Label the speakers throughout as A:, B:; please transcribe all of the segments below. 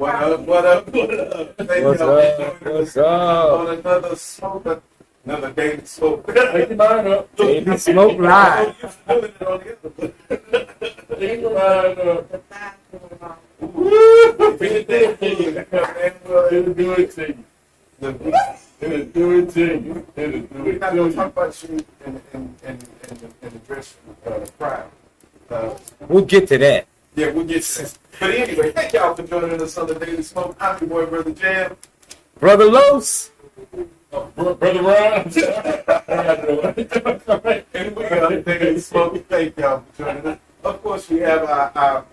A: What up? What up? What up?
B: What's up? What's up?
A: On another smoke, another daily smoke.
B: Take your mind up. Daily smoke live. Take your mind up. Woo! It'll do it to you. It'll do it to you.
A: We're not going to talk about you in the dress crowd.
B: We'll get to that.
A: Yeah, we'll get to that. But anyway, thank y'all for joining us on the Daily Smoke. I'm your boy, Brother Jam.
B: Brother Los.
A: Brother Ron. And we got the Daily Smoke. Thank y'all for joining us. Of course, we have our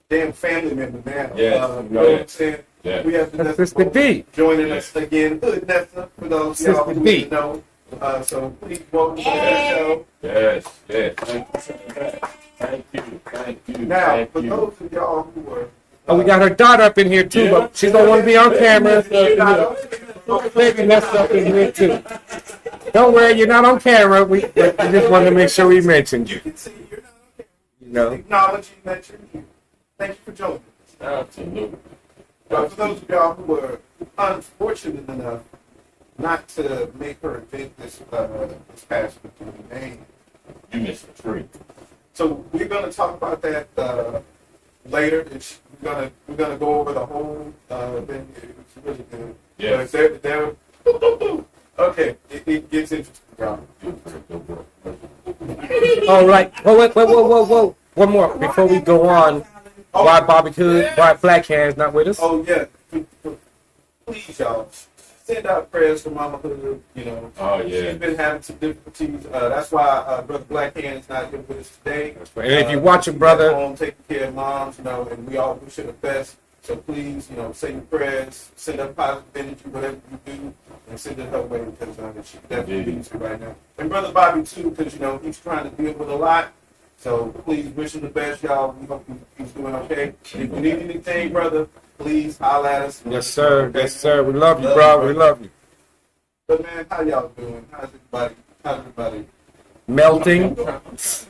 A: damn family member now.
B: Yes,
A: you know what I'm saying?
B: Yeah.
A: We have Danessa
B: Sister D.
A: joining us again. Good, Nessa, for those of y'all who didn't know. So please welcome to the show.
B: Yes. Thank you.
A: Now, for those of y'all who are...
B: Oh, we got her daughter up in here too, but she don't want to be on camera. Baby Nessa up in here too. Don't worry, you're not on camera. We just want to make sure we mentioned you.
A: You can see you're not on camera.
B: You know.
A: Acknowledging that you're here. Thank you for joining us.
B: Absolutely.
A: But for those of y'all who were unfortunate enough not to make her event this past weekend in Maine,
B: You missed a treat.
A: so we're going to talk about that later. We're gonna go over the whole event. It's really good.
B: Yes.
A: They're okay. It gets interesting, y'all.
B: All right. Whoa. One more before we go on. Why Bobby Hood, why Black Hands not with us?
A: Oh yeah. Please, y'all. Send out prayers for Mama Hood. You know, she's been having some difficulties. That's why Brother Black Hand is not here with us today.
B: And if you watch your brother,
A: at home taking care of moms, you know, and we all wish her the best. So please, you know, say your prayers, send up positive energy, whatever you do, and send it her way because she definitely needs it right now. And Brother Bobby too, because you know he's trying to deal with a lot. So please wish him the best, y'all. We hope he's doing okay. If you need anything, brother, please holler at us.
B: yes sir. We love you, bro. We love you.
A: But man, how y'all doing? How's everybody?
B: Melting.
C: What's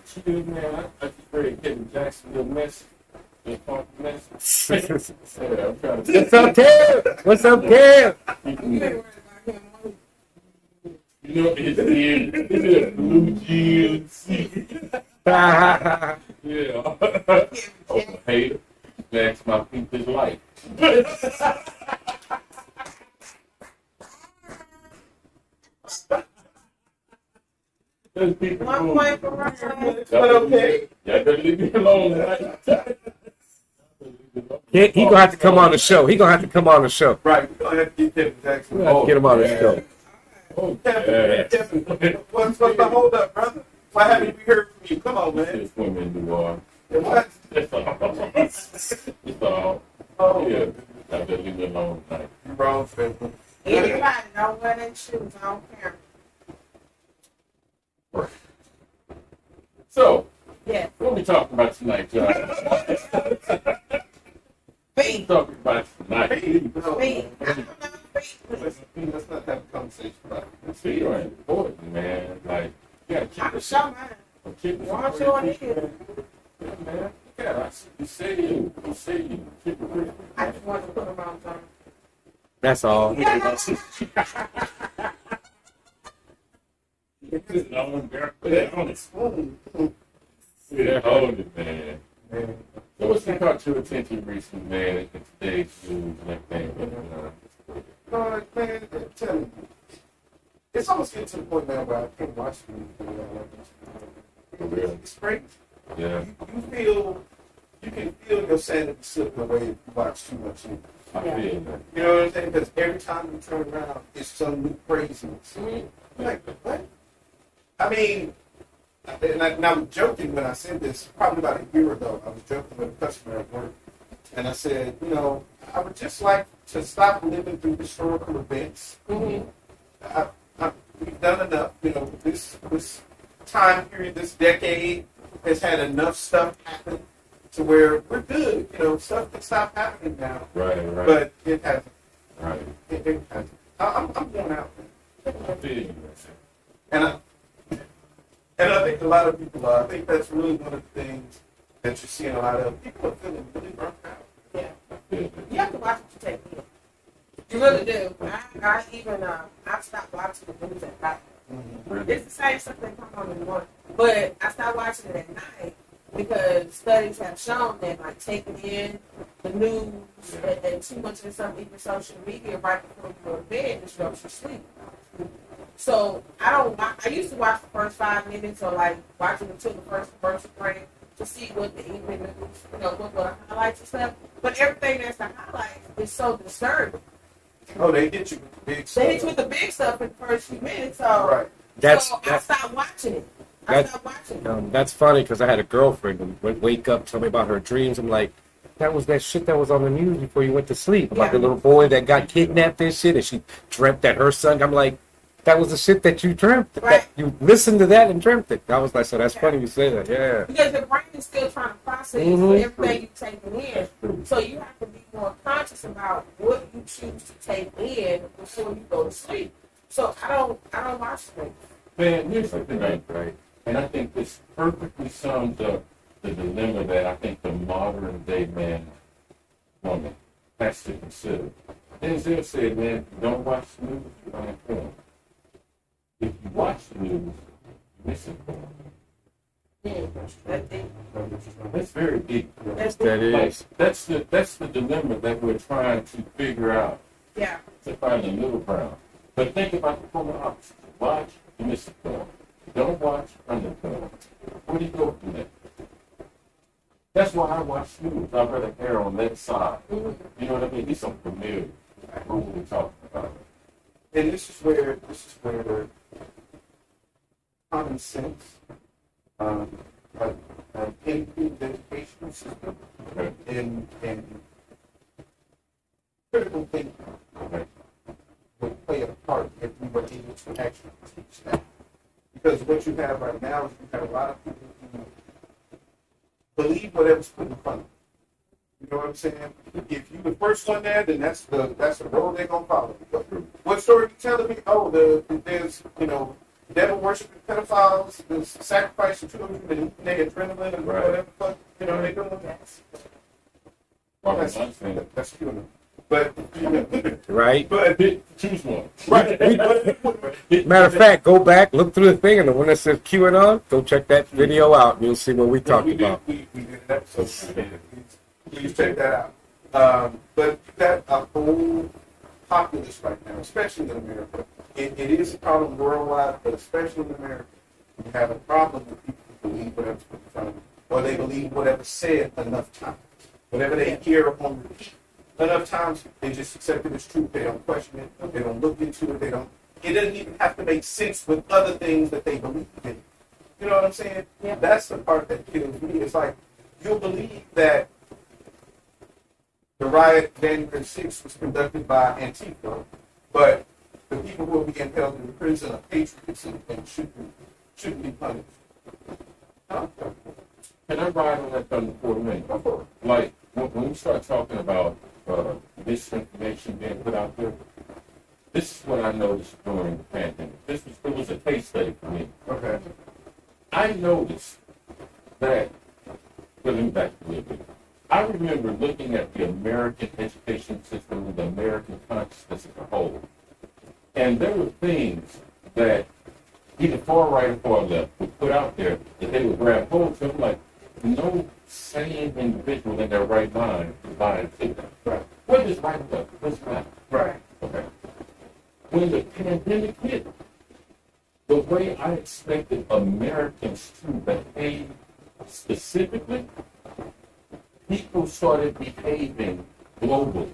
B: up, Ted? What's up, Ted?
C: You know, it's blue jeans. Yeah. Oh, hey, that's my pinkish light. Those people.
D: One point for Ryan.
A: Okay.
C: Y'all better leave me alone. Right?
B: He gonna have to come on the show.
A: Right, we're gonna have to get Kevin Jackson.
B: We're gonna have to get him on the show.
C: Oh,
A: Kevin, what's the hold up, brother? Why haven't we heard from you? Come on, man.
C: Just swim in the water.
A: What?
C: That's all. That's all.
A: Oh,
C: Yeah. Y'all better leave me alone. Right?
A: you're wrong, Phil.
D: Anybody know where they shoes on camera?
C: So,
D: Yes.
C: what are we talking about tonight, John? What are we
D: Feet.
C: talking about tonight?
A: No,
D: Feet. I don't know feet.
A: let's not have a conversation about it.
C: Feet are important, man. Like, you gotta keep
D: I'm
C: it
D: sure mine.
C: Keep it
D: Want you on here.
C: Yeah, man. Yeah, you say you. Keep it real.
D: I just want to put them on something.
B: That's all.
C: Put it on it. Put it on it, man. So what's caught your attention recently, man, in today's news and everything?
A: Man, I'm telling you, it's almost getting to the point now where I can't watch it. It's crazy.
C: Yeah.
A: You can feel your sanity slipping away if you watch too much news.
C: I feel that.
A: You know what I'm saying? Because every time you turn around, it's some new craziness. Like, what? I mean, and I was joking when I said this, probably about a year ago. I was joking with a customer at work. And I said, you know, I would just like to stop living through historical events. We've done enough. You know, this time period, this decade has had enough stuff happen to where we're good. You know, stuff can stop happening now.
C: Right.
A: But it hasn't.
C: Right.
A: It hasn't. I'm going out.
C: I feel you.
A: And I think a lot of people are. I think that's really one of the things that you're seeing a lot of. People are feeling really burnt out.
D: Yeah.
C: good.
D: You have to watch what you take in. You really do. I stopped watching the news at night. It's the same stuff that come on in the morning. But I stopped watching it at night because studies have shown that like taking in the news and too much of some even social media right before you go to bed disrupts your sleep. So I used to watch the first 5 minutes or like watching until the first commercial break to see what the evening news, what the highlights and stuff. But everything that's the highlights is so disturbing.
A: Oh, they hit you with the big stuff.
D: They hit you with the big stuff in the first few minutes. So,
A: Right.
D: I stopped watching it.
B: That's funny because I had a girlfriend who would wake up, tell me about her dreams. I'm like, that was that shit that was on the news before you went to sleep about the little boy that got kidnapped and shit, and she dreamt that her son. I'm like, that was the shit that you dreamt.
D: Right.
B: That you listened to that and dreamt it. I was like, so that's funny you say that. Yeah.
D: Because your brain is still trying to process everything you're taking in. So you have to be more conscious about what you choose to take in before you go to sleep. So I don't watch things.
C: Man, here's the thing, right? And I think this perfectly sums up the dilemma that I think the modern day man, woman, has to consider. Denzel said, man, if you don't watch the news, you're uninformed. If you watch the news, you're misinformed. That's very deep.
B: That is.
C: That's the dilemma that we're trying to figure out.
D: Yeah.
C: To find a middle ground. But think about the polar opposite. Watch, you're misinformed. Don't watch, uninformed. Where do you go from there? That's why I watch news. I'd rather err on that side. You know what I mean? These are familiar. What we're talking about.
A: And this is where common sense, an improved educational system, and critical thinking would play a part if we were able to actually teach that. Because what you have right now is you have a lot of people who believe whatever's put in front of them. You know what I'm saying? If you the first one there, then that's the road they're gonna follow. What story you telling me? Oh, there's devil worshiping pedophiles, there's sacrificing children and eating their adrenaline and whatever fuck they doing. That's killing. But
B: Right.
A: But
C: choose one.
A: Right.
B: Matter of fact, go back, look through the thing, and the one that says QAnon, go check that video out, and you'll see what we talked about.
A: We did an episode. Please check that out. But that a whole populace right now, especially in America, it is a problem worldwide, but especially in America, we have a problem with people who believe whatever's put in front of them, or they believe whatever's said enough times. Whatever they hear on repeat enough times, they just accept it as truth. They don't question it. They don't look into it. It doesn't even have to make sense with other things that they believe in. You know what I'm saying?
D: Yeah.
A: That's the part that kills me. It's like, you'll believe that the riot January 6th was conducted by Antifa, but the people who are being held in prison are patriots and shouldn't be punished. Huh?
C: Can I ride on that thunder for a minute? Like, when we start talking about misinformation being put out there, this is what I noticed during the pandemic. It was a case study for me.
A: Okay.
C: I noticed that, let me back a little bit. I remember looking at the American education system and the American consciousness as a whole. And there were things that either far right or far left would put out there that they would grab hold to. Like, no sane individual in their right mind is buying into that.
A: Right.
C: What is right left? What's not?
A: Right.
C: Okay. When the pandemic hit, the way I expected Americans to behave specifically, people started behaving globally.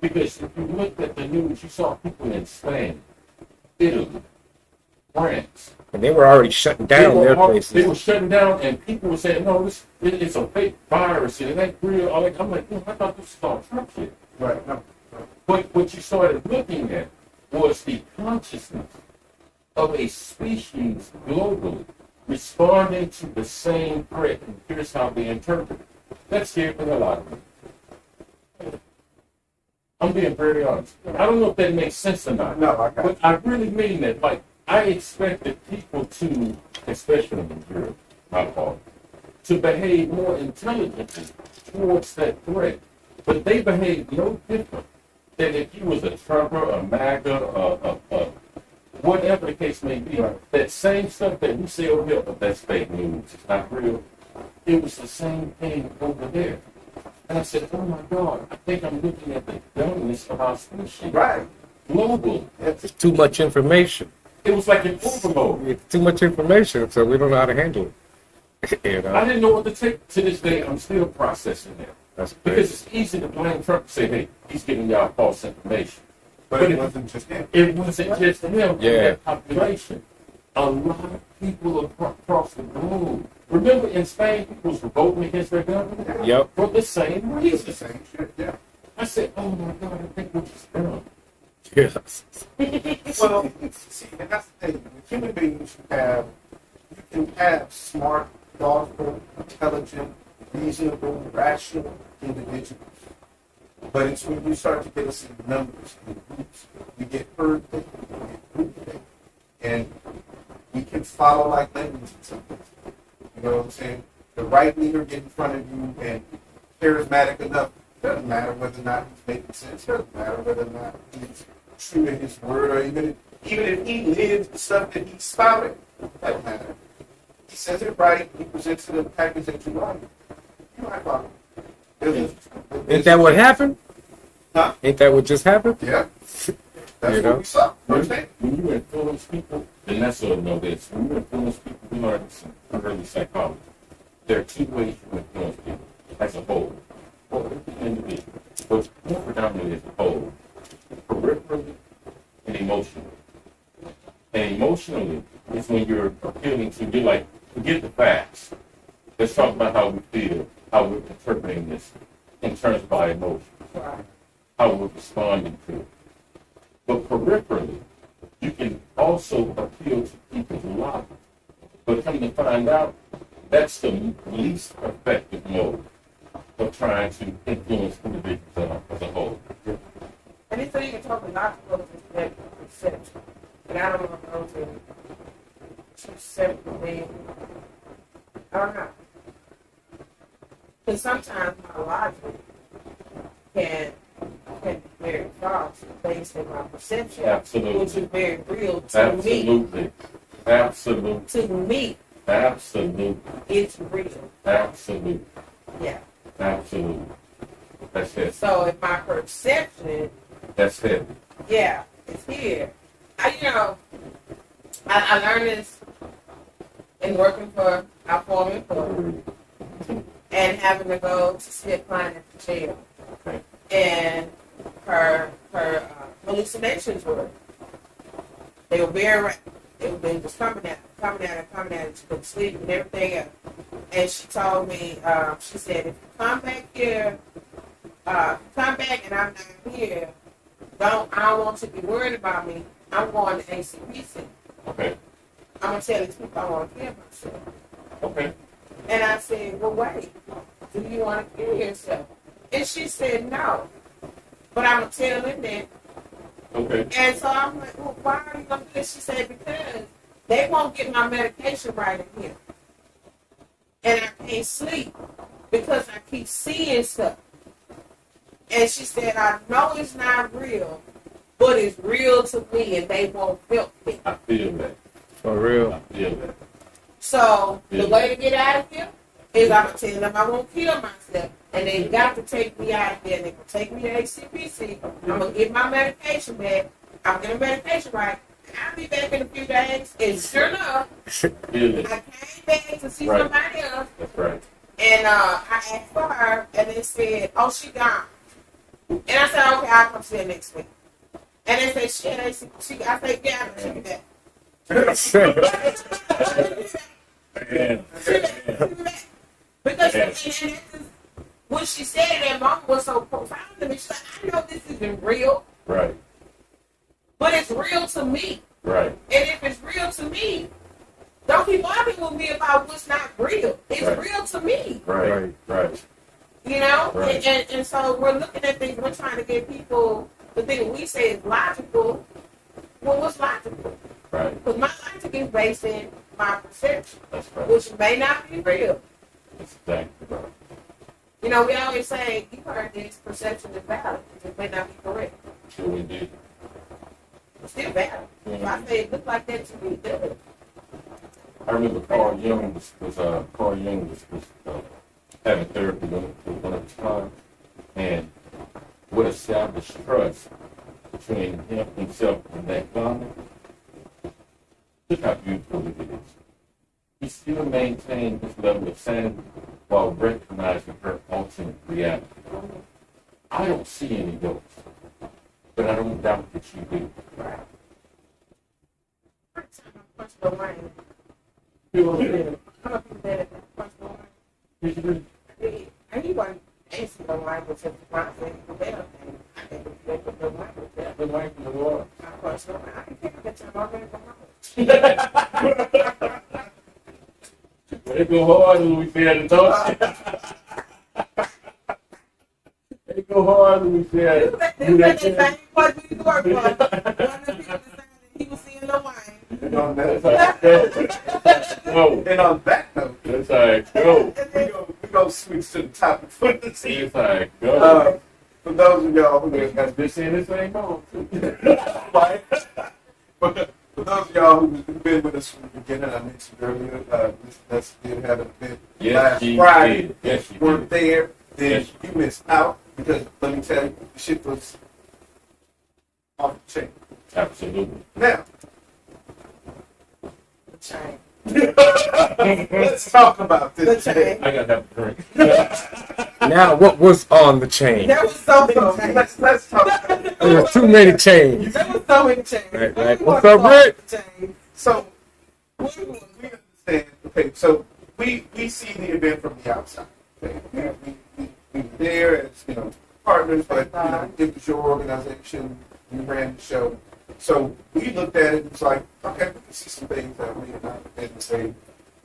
C: Because if you looked at the news, you saw people in Spain, Italy, France.
B: And they were already shutting down their places.
C: They were shutting down, and people were saying, no, it's a fake virus, and it ain't real. I'm like, I thought this was all Trump shit.
A: Right. No.
C: But what you started looking at was the consciousness of a species globally responding to the same threat, and here's how they interpret it. That scared me a lot of me. I'm being very honest. I don't know if that makes sense or not.
A: No, I got
C: But I really mean that. Like, I expected people to, especially in Europe, my fault, to behave more intelligently towards that threat But they behave no different than if you was a Trumper, a MAGA, whatever the case may be. That same stuff that we say over here, but that's fake news, it's not real. It was the same thing over there. And I said, oh my God, I think I'm looking at the dumbness of our species.
A: Right.
C: Global.
B: It's too much information.
C: It was like an overload.
B: It's too much information, so we don't know how to handle it. You know?
C: I didn't know what to take. To this day, I'm still processing that.
B: That's
C: Because
B: crazy.
C: it's easy to blame Trump and say, hey, he's giving y'all false information.
A: But it wasn't just him.
C: It wasn't just him,
B: Yeah.
C: that population. A lot of people across the globe. Remember in Spain, people was revolting against their government?
B: Yep.
C: For the same
A: It's the
C: reason.
A: same shit, yeah.
C: I said, oh my God, I think we're just dumb.
B: Yes.
A: Well, see, and that's the thing. With human beings, you can have smart, thoughtful, intelligent, reasonable, rational individuals. But it's when you start to get us in numbers and groups, we get herd thinking, we get group thinking. And we can follow like language in some things. You know what I'm saying? The right leader get in front of you and charismatic enough. Doesn't matter whether or not he's making sense. Doesn't matter whether or not he's true to his word, or even if he lives the stuff that he spouted. Doesn't matter. He says it right. He presents it in the package that you like. You might follow.
B: Ain't that what happened?
A: Huh?
B: Ain't that what just happened?
A: Yeah. That's
B: You know?
A: what we saw. Firsthand.
C: When you influence people, and that's what I know this. When you influence people, we learn some early psychology. There are two ways you influence people as a whole, or the individual, but more predominantly as a whole, peripherally and emotionally. And emotionally is when you're appealing to, you're like, forget the facts. Let's talk about how we feel, how we're interpreting this in terms of our emotions, how we're responding to it. But peripherally, you can also appeal to people's logic. But come to find out, that's the least effective mode of trying to influence individuals as a whole.
D: And it's so you can talk a lot of folks perception. And I don't know if those are two separate things. I don't know. Because sometimes my logic can be very false based on my perception,
C: Absolutely.
D: which is very real to me.
C: Absolutely.
D: To me,
C: Absolutely.
D: it's real.
C: Absolutely.
D: Yeah.
C: Absolutely. That's it.
D: So if my perception,
C: That's it.
D: yeah, it's here. I learned this in working for our former employer and having to go to see a client at the jail.
C: Okay.
D: And her hallucinations were, they were very rapid. They was coming at her. She couldn't sleep and everything else. And she told me, she said, if you come back here, come back and I'm not here, I don't want you to be worried about me. I'm going to ACPC.
C: Okay.
D: I'm going to tell these people I want to kill myself.
C: Okay.
D: And I said, well, wait, do you want to kill yourself? And she said, no. But I'm going to tell them that.
C: Okay.
D: And so I'm like, well, why are you going to do this? She said, because they won't get my medication right in here. And I can't sleep because I keep seeing stuff. And she said, I know it's not real, but it's real to me and they won't help me.
C: I feel that.
B: For real.
C: I feel that.
D: So the way to get out of here is I'm going to tell them I won't kill myself. And they got to take me out of there. They can take me to HCPC. I'm going to get my medication back. I'm getting medication right. I'll be back in a few days. And sure enough,
C: Feel it.
D: I came back to see
C: Right.
D: somebody else.
C: That's right.
D: And I asked for her. And they said, oh, she gone. And I said, okay, I'll come see her next week. And they said, she I said, yeah, she'll be back.
C: Man.
D: Because and what she said at that moment was so profound to me. She's like, I know this isn't real,
C: Right.
D: but it's real to me.
C: Right.
D: And if it's real to me, don't keep arguing with me about what's not real. It's
C: Right.
D: real to me,
C: Right. Right.
D: you know?
C: Right.
D: And so we're looking at things, we're trying to get people, the thing we say is logical. Well, what's logical?
C: Right.
D: Because my logic is based in my perception,
C: That's right.
D: which may not be real.
C: That's exactly right.
D: You know, we always say, you heard this, perception is valid. It may not be correct.
C: Sure we did.
D: It's still valid. So I say it looked like that to me. Good.
C: I remember Carl Jung was having therapy with one of his clients, and what established trust between himself and that garment. Look how beautiful it is. He still maintained this level of sanity while recognizing her ultimate reality. I don't see any ghosts, but I don't doubt that you do.
D: Right. First time I punched the line.
C: You know what I'm saying?
D: I'm up in bed and punched the line.
C: Did you do?
D: And he wasn't answering the line, but just trying to say the bell thing. I didn't get the line with that.
C: The light in the water.
D: I punched the line. I didn't care that time. I ran behind.
C: They go hard when we say to talk. They go hard when we say do that thing.
D: He was seeing the wine.
A: And on that,
C: Go.
A: and on that note,
C: That's how it go.
A: we go switch to the topic for the team.
C: That's how it go.
A: For those of y'all who
C: Has been saying this ain't on.
A: right? But for those of y'all who've been with us from the beginning, I mentioned earlier, let's did have an event
C: Yes,
A: last
C: she
A: Friday.
C: did. Yes, she
A: If you weren't
C: did.
A: there, then
C: Yes.
A: you missed out because let me tell you, the shit was off the chain.
C: Absolutely.
A: Now,
D: The chain.
A: let's talk about
D: The
A: this.
D: chain.
C: I gotta have a drink.
B: Now, what was on the chain?
D: There was so
A: So,
D: many chains.
A: let's talk about it.
B: There were too many chains.
D: There was so many chains.
B: Right.
D: We
B: What's
D: wanna
B: up, Rick?
D: talk about the chains.
A: So, we understand, okay, so we see the event from the outside. Okay? We were there as, partners, but, it was your organization, you ran the show. So we looked at it and was like, okay, we can see some things that we didn't say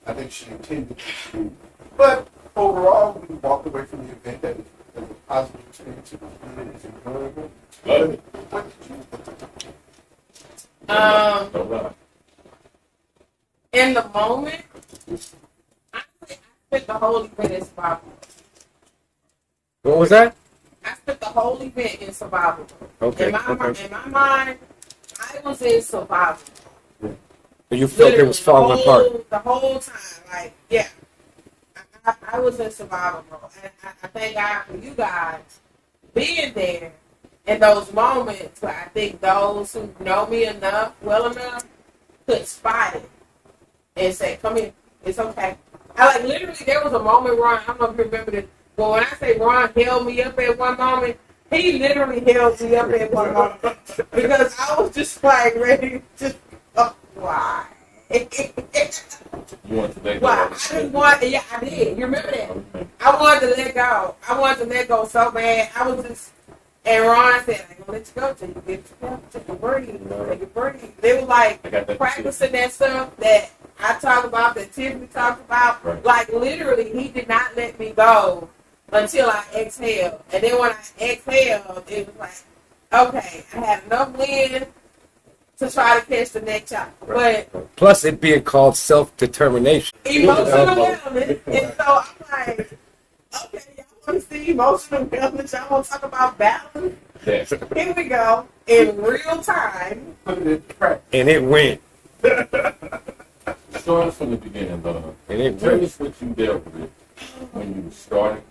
A: I think she intended to do. But overall, we walked away from the event that was a positive experience. It was good, it was enjoyable.
C: Love it.
A: What did you think?
C: Don't lie.
D: In the moment, I spent the whole event in survival.
B: What was that?
D: I spent the whole event in survival.
B: Okay.
D: In my mind, I was in survival.
B: You felt it was falling apart.
D: The whole time, like, yeah. I was in survival mode. And I thank God for you guys being there in those moments where I think those who know me well enough, could spot it and say, come here, it's okay. Literally, there was a moment, Ron, I don't know if you remember this, but when I say Ron held me up at one moment, he literally held me up at one moment. Because I was just like ready to, why?
C: You want to let go.
D: Why? I didn't want, yeah, I did. You remember that? I wanted to let go. I wanted to let go so bad. I was just, and Ron said, I'm going to let you go till you get to your breathe. Take your breathe. They were like practicing that stuff that I talk about, that Tiffany talked about.
C: Right.
D: Like literally, he did not let me go until I exhaled. And then when I exhaled, it was like, okay, I had enough wind to try to catch the next shot. But
B: Plus, it being called self-determination.
D: emotional wellness. And so I'm like, okay, y'all want to see emotional wellness? Y'all want to talk about balance?
C: Yes.
D: Here we go. In real time.
A: Put it in practice.
B: And it went.
C: Start from the beginning, though.
B: And it
C: Tell
B: went.
C: us what you dealt with when you started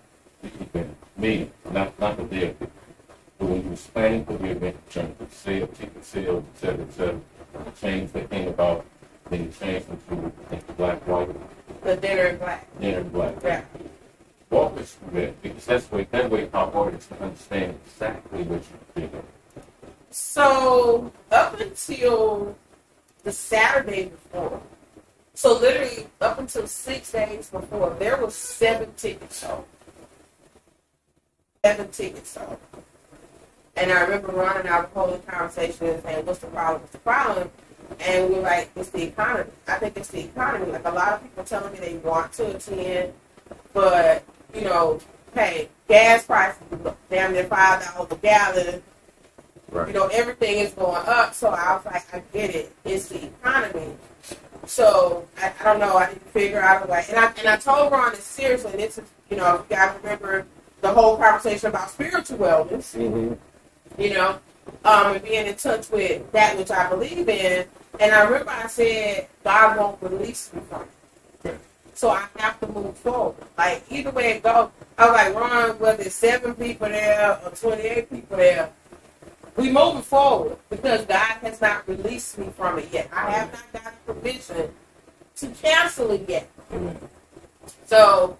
C: the event. Me, not the deal. But when you was planning for the event, trying to sell, ticket sales, et cetera, the change that came about, then you changed into black, white,
D: The dinner in black.
C: and black.
D: Yeah.
C: Walk us through that, because that way our audience can understand exactly what you did.
D: So up until the Saturday before, so literally up until 6 days before, there was 7 tickets sold. 7 tickets sold. And I remember Ron and I were holding conversations and saying, what's the problem? What's the problem? And we were like, it's the economy. I think it's the economy. Like a lot of people telling me they want to attend, but, hey, gas prices damn near $5 a gallon.
B: Right.
D: Everything is going up. So I was like, I get it. It's the economy. So I don't know. I didn't figure out a way. And I told Ron this seriously. This is, if you guys remember the whole conversation about spiritual wellness,
B: Mm-hmm.
D: you know, and being in touch with that which I believe in. And I remember I said, God won't release me from it.
C: Okay.
D: So I have to move forward. Like, either way it goes, I was like, Ron, whether it's 7 people there or 28 people there, we moving forward because God has not released me from it yet. I have not gotten permission to cancel it yet. So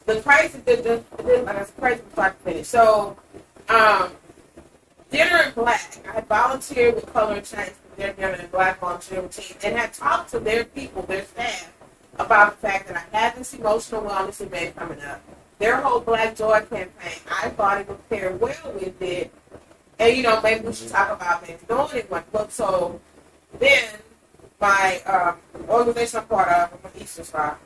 D: the crazy, that's crazy to start to finish. So, Dinner in Black, I had volunteered with Color and Change for their Dinner in Black on Juneteenth and had talked to their people, their staff, about the fact that I had this emotional wellness event coming up. Their whole Black Joy campaign, I thought it would pair well with it. And, you know, maybe we should talk about maybe doing it one book. So then my organization I'm part of, I'm an Eastern Star.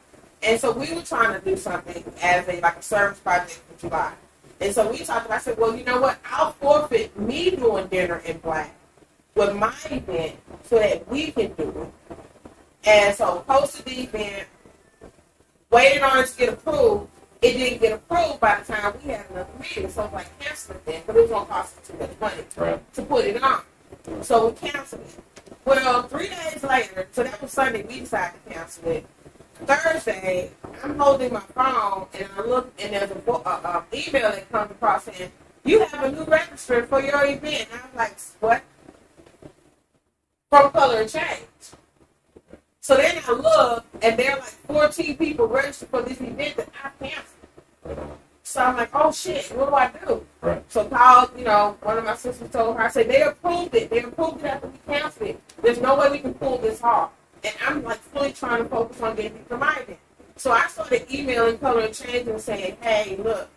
D: And so we were trying to do something as a service project for July. And so we talked about, I said, well, you know what? I'll forfeit me doing Dinner in Black with my event so that we can do it. And so posted the event, waited on it to get approved. It didn't get approved by the time we had another meeting. So I was like, cancel it then, but it was going to cost us too much money to put it on. So we canceled it. Well, 3 days later, so that was Sunday, we decided to cancel it. Thursday, I'm holding my phone, and I look, and there's an email that comes across saying, you have a new register for your event. And I'm like, what? From Color and Change. So then I look, and there are like 14 people registered for this event that I canceled. So I'm like, oh shit, what do I do?
C: Right.
D: So called, you know, one of my sisters told her, I said, they approved it. They approved it after we canceled it. There's no way we can pull this off. And I'm like fully trying to focus on getting people my event. So I started emailing Color and Change and saying, hey, look,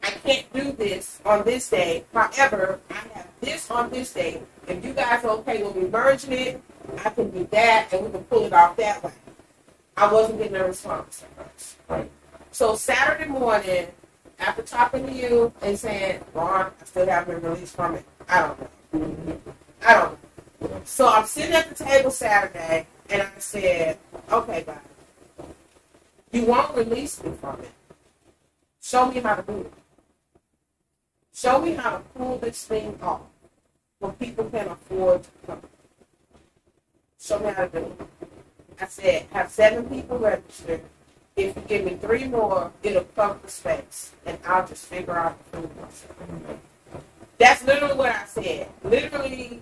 D: I can't do this on this day. However, I have this on this day. If you guys are okay with me merging it, I can do that and we can pull it off that way. I wasn't getting a response.
C: Right.
D: So Saturday morning, after talking to you and saying, Ron, I still haven't been released from it. I don't know. So I'm sitting at the table Saturday and I said, okay, God, you won't release me from it. Show me how to do it. Show me how to pull this thing off where people can afford to come. Show me how to do it. I said, have 7 people registered. If you give me 3 more, it'll cover the space. And I'll just figure out the food myself. That's literally what I said. Literally,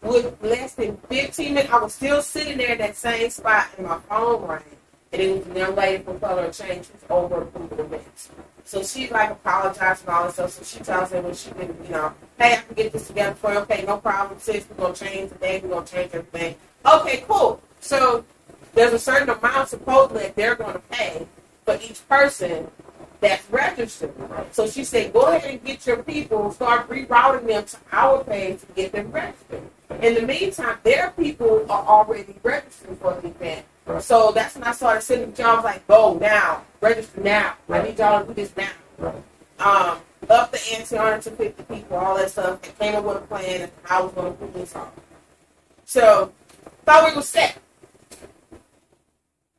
D: with less than 15 minutes, I was still sitting there in that same spot and my phone rang. And it was a young lady from Color and Change who's over approved the events. So she like apologized and all that stuff. So she tells me when she didn't, you know, hey, I can get this together for you. Okay, no problem, sis. We're going to change the day. We're going to change everything. Okay, cool. So there's a certain amount supposedly that they're going to pay for each person that's registered. So she said, go ahead and get your people, start rerouting them to our page to get them registered. In the meantime, their people are already registered for the event.
C: Right.
D: So that's when I started sending jobs like, go now, register now.
C: Right.
D: I need y'all to do this now.
C: Right.
D: Up the ante on it to 50 people, all that stuff. And came up with a plan as to how I was going to put this off. So, thought we were set.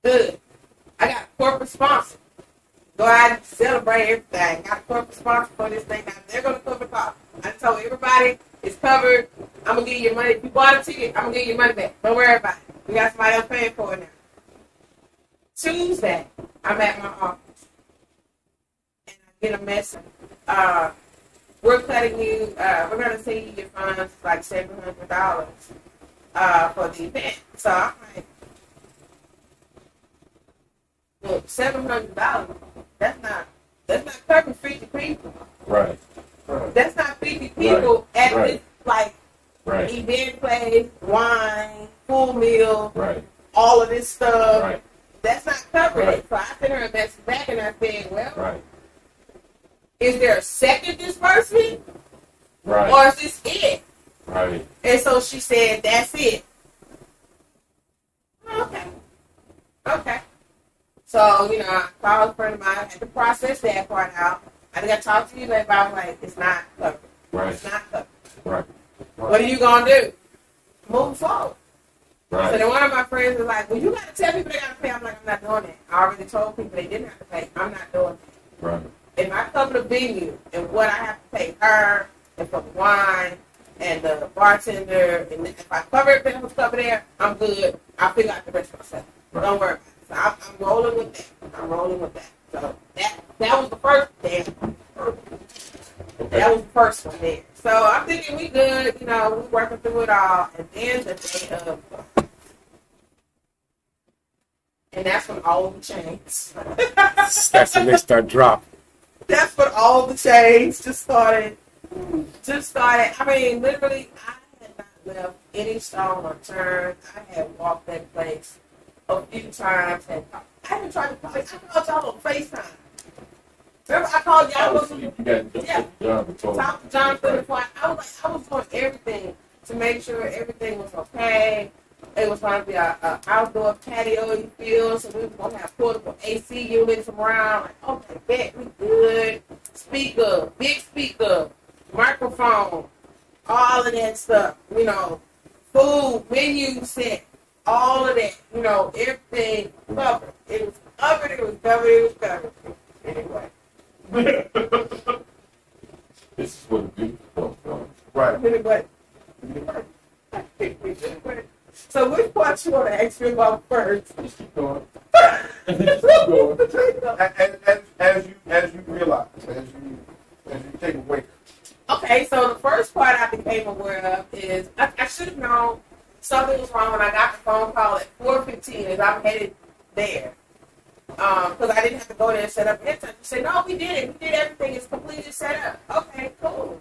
D: Good. I got a corporate sponsor. Go out and celebrate everything. Got a corporate sponsor for this thing. Now, they're going to cover the cost. I told everybody it's covered. I'm going to give you your money. If you bought a ticket, I'm going to give you your money back. Don't worry about it. We got somebody else paying for it now. Tuesday, I'm at my office. And I get a message. We're cutting you, we're going to send you your funds like $700 for the event. So I'm like, look, $700, that's not covering 50 people.
C: Right.
D: That's not 50 people at this, like,
C: Right.
D: event place, wine, full meal,
C: Right.
D: all of this stuff.
C: Right.
D: That's not covering
C: Right.
D: it. So I sent her a message back and I said, well,
C: Right.
D: is there a second disbursement?
C: Right.
D: Or is this it?
C: Right.
D: And so she said, that's it. Okay. So, you know, I called a friend of mine, I had to process that part out. I think I talked to you later about like, it's not covered.
C: Right.
D: It's not covered.
C: Right.
D: What are you going to do? Move forward. So
C: Right.
D: then one of my friends was like, well, you got to tell people they got to pay. I'm like, I'm not doing that. I already told people they didn't have to pay. I'm not doing that.
C: Right.
D: If I cover the venue and what I have to pay her and for the wine and the bartender, and if I cover everything that's covered there, I'm good. I'll figure out the rest myself. Don't worry about it. So I'm rolling with that. I'm rolling with that. So that was the first day. That was the first one there. So I'm thinking we good, you know, we working through it all. And then the day of, and that's when all the chains.
B: That's when they start dropping.
D: That's when all the chains just started. I mean, literally, I had not left any stone unturned. I had walked that place a few times. And I even tried to call you. I called y'all on FaceTime. Remember, I called y'all. Talk to Jonathan before. I was doing everything to make sure everything was okay. It was going to be an outdoor patio you feel, so we were going to have portable AC units around. Like, okay, bet we good. Speaker, big speaker, microphone, all of that stuff. You know, food, menu set, all of that. You know, everything covered. It was covered. It was covered. It was covered. Anyway.
C: This is what the beautiful from.
A: Right.
D: Anyway. So which part you want to ask me about first?
C: Just keep going.
A: As you realize, as you take away.
D: Okay, so the first part I became aware of is I should have known something was wrong when I got the phone call at 4:15 as I'm headed there. Because I didn't have to go there and set up an interview. She said, no, we did it. We did everything. It's completely set up. Okay, cool.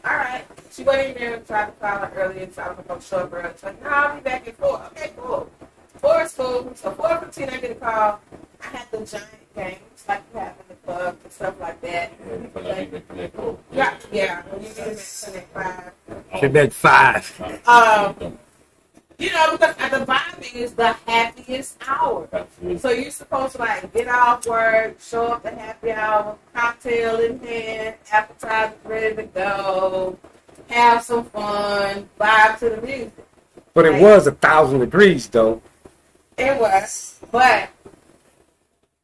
D: All right. She went in there and tried to call her earlier and tried to come show up early. She's like, no, I'll be back at 4. Okay, cool. 4 is cool. So 4:15, I get a call. I had the giant games like you have in the club and stuff like that. Yeah. When you get them at
B: Connect 5.
D: You know, because the vibing is the happiest hour.
C: Absolutely.
D: So you're supposed to like get off work, show up to happy hour, cocktail in hand, appetizer ready to go, have some fun, vibe to the music.
B: But it was 1,000 degrees, though.
D: It was, but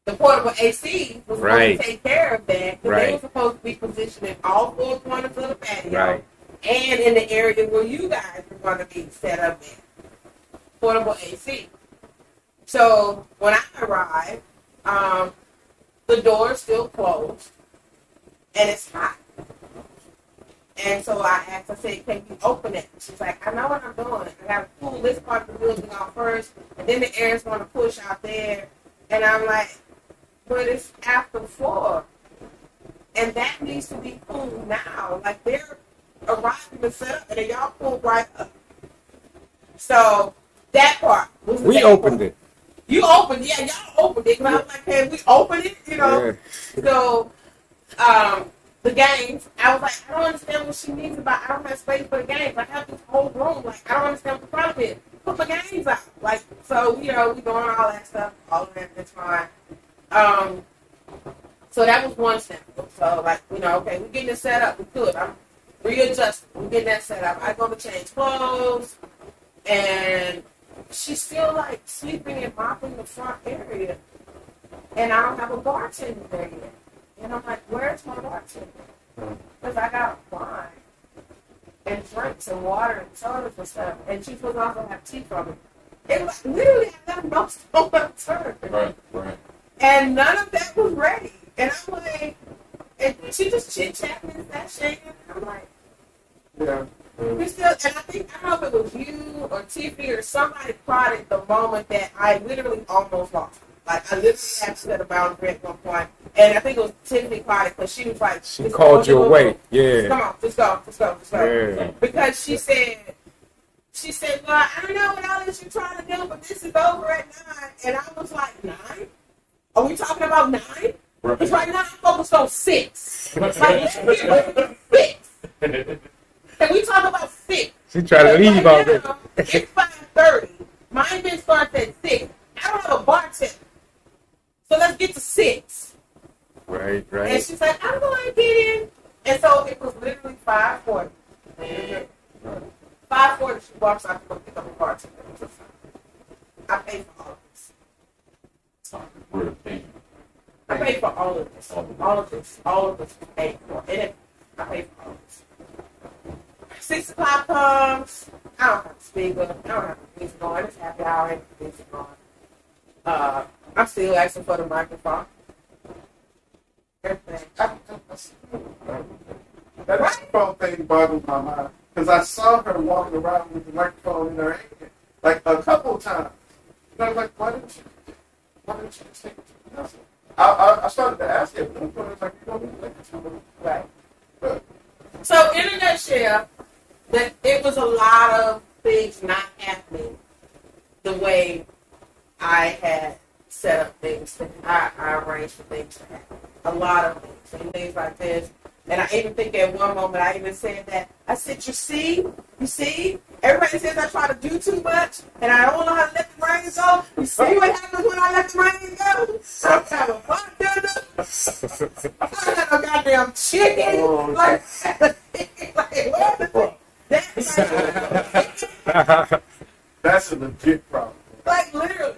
D: the portable AC was supposed to take care of that because they were supposed to be positioned in all 4 corners of the patio and in the area where you guys were going to be set up in. Portable AC. So when I arrived, the door is still closed and it's hot. And so I asked, I said, can you open it? She's like, I know what I'm doing. I got to cool this part of the building off first, and then the air is going to push out there. And I'm like, but it's after 4. And that needs to be cooled now. Like they're arriving to set up, and then y'all pulled right up. So that part was
B: we opened it.
D: You opened it. Yeah, y'all opened it. But I was like, can we open it? You know? Yeah. So, the games, I was like, I don't understand what she means about I don't have space for the games. I have this whole room. Like, I don't understand what the problem is. Put my games out. Like, so, you know, we doing all that stuff. All of that, that's fine. So that was one sample. So, like, you know, okay, we're getting it set up. We could. I'm readjusting. We're getting that set up. I go to change clothes. And she's still, like, sleeping and mopping the front area. And I don't have a bartender there yet. And I'm like, where's my bartender? Because I got wine and drinks and water and sodas and stuff. And she's supposed to also have tea from it. It was literally, I left no stone unturned.
C: Right.
D: And none of that was ready. And I'm like, and she just chit-chatting and that shaking. And I'm like,
A: yeah.
D: We still, and I think, I don't know if it was you or Tiffany or somebody prodded the moment that I literally almost lost. Like, I literally had to set a boundary at one point. And I think it was Tiffany prodded because she was like,
B: she called you away. Yeah.
D: Come on, let's go.
B: Yeah.
D: Because she said, well, I don't know what all this you're trying to do, but this is over at 9. And I was like, 9? Are we talking about 9? Because right now I'm focused on 6. Like, let's get ready for 6. Can we talk about 6?
B: She tried to leave
D: right
B: already.
D: It's 5:30. Mine been starts at 6. I don't have a bartender. So let's get to 6.
B: Right.
D: And she's like, I'm going to get in. And so it was literally 5:40. 5:40, she walks out to go pick up a bartender. I paid for all of this. I paid paid for all of this. All of this was paid for. I paid for all of this. 6 o'clock comes. I don't have to speak up. I don't have the music on. It's happy hour. And the music on. I'm still asking for the microphone. Everything.
A: That microphone thing boggles my mind because I saw her walking around with the microphone in her hand like a couple of times. And I was like, why didn't you just take it to me? I started to ask her, but I was like, you don't need to take it to me.
D: Right.
A: But,
D: So in a nutshell, that it was a lot of things not happening the way I had set up things. I arranged for things to happen. A lot of things and things like this. And I even think at one moment I even said that. I said, you see, everybody says I try to do too much and I don't know how to let the rain go. You see what happens when I let the rain go? I'm kind of fun doing I'm like a goddamn chicken.
A: that's a legit problem.
D: Like literally.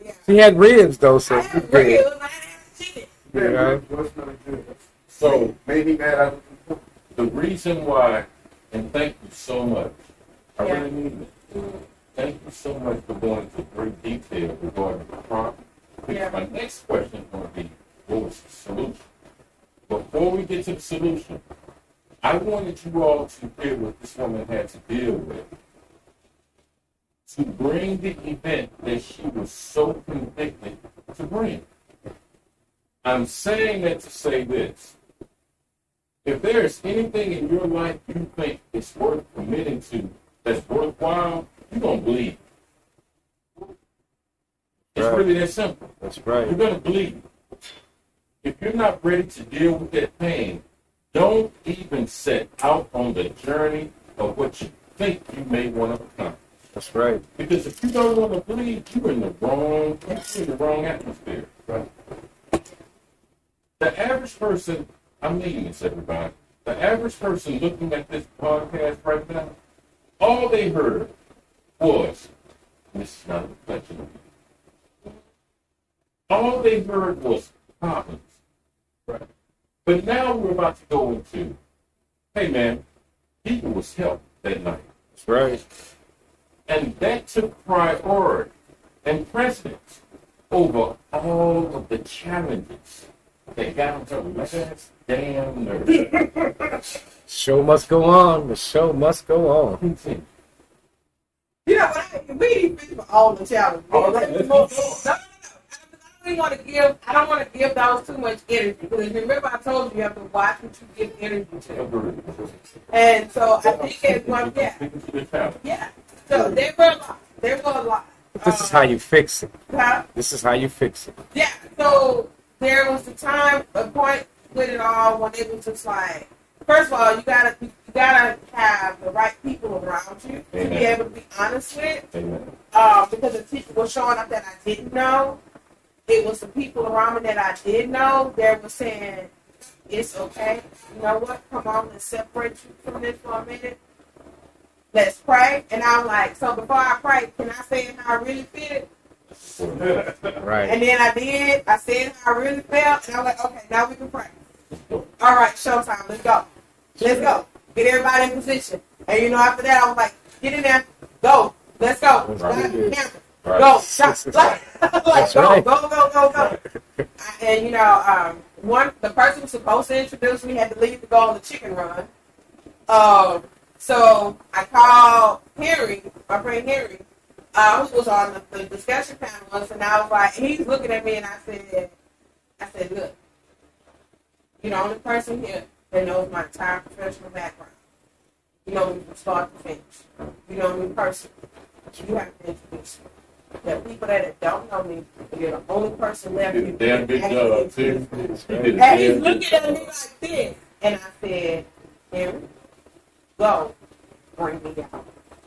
D: Yeah.
B: She had ribs though, so
D: I had real, I had chicken.
B: Yeah.
A: What's really good?
C: So
A: Maybe that
C: the reason why, and thank you so much. I
D: Yeah.
C: really mean it. Thank you so much for going into great detail regarding the problem.
D: Yeah.
C: My next question is going to be, what was the solution? Before we get to the solution, I wanted you all to hear what this woman had to deal with to bring the event that she was so convicted to bring. I'm saying that to say this. If there is anything in your life you think is worth committing to that's worthwhile, you're going to bleed. It's
B: Right.
C: really that simple.
B: That's
C: You're
B: right.
C: going to bleed. If you're not ready to deal with that pain, don't even set out on the journey of what you think you may want to accomplish.
B: That's right.
C: Because if you don't want to bleed, you're in the wrong atmosphere.
A: Right.
C: The average person, I'm meaning this, everybody. The average person looking at this podcast right now, all they heard was, this is not a reflection of you. All they heard was problems.
A: Right.
C: But now we're about to go into, hey man, people was helped that night.
B: That's right.
C: And that took priority and precedence over all of the challenges that got on her last damn nerves.
B: Show must go on. The show must go on.
C: Continue.
D: You know, we need for all the challenges.
C: All right, let's move on.
D: I don't want to give those too much energy because remember I told you have to watch what you give energy to. And so I think it's one, yeah. So there were a lot.
B: But this is how you fix it.
D: Huh?
B: This is how you fix it.
D: Yeah. So there was a point with it all when it was just like, first of all, you gotta have the right people around you to be able to be honest with. Because the people were showing up that I didn't know. It was the people around me that I did know that were saying, it's okay. You know what? Come on, let's separate you from this for a minute. Let's pray. And I'm like, so before I pray, can I say how I really feel?
B: Right.
D: And then I did. I said how I really felt. And I was like, okay, now we can pray. All right, showtime. Let's go. Let's go. Get everybody in position. And you know, after that, I was like, get in there. Go. Let's go. Go. Stop. Like, go. And you know, the person who was supposed to introduce me had to leave to go on the chicken run. So I called Henry, my friend Henry, who was on the discussion panel once, and I was like, he's looking at me, and I said, look, you're the only person here that knows my entire professional background. You know me from start to finish. You know me personally. You have to introduce me. The people that don't know me, you're the only person left.
C: You did a damn good job, too.
D: And he's looking at me like this. And I said, Henry, go. Bring me out.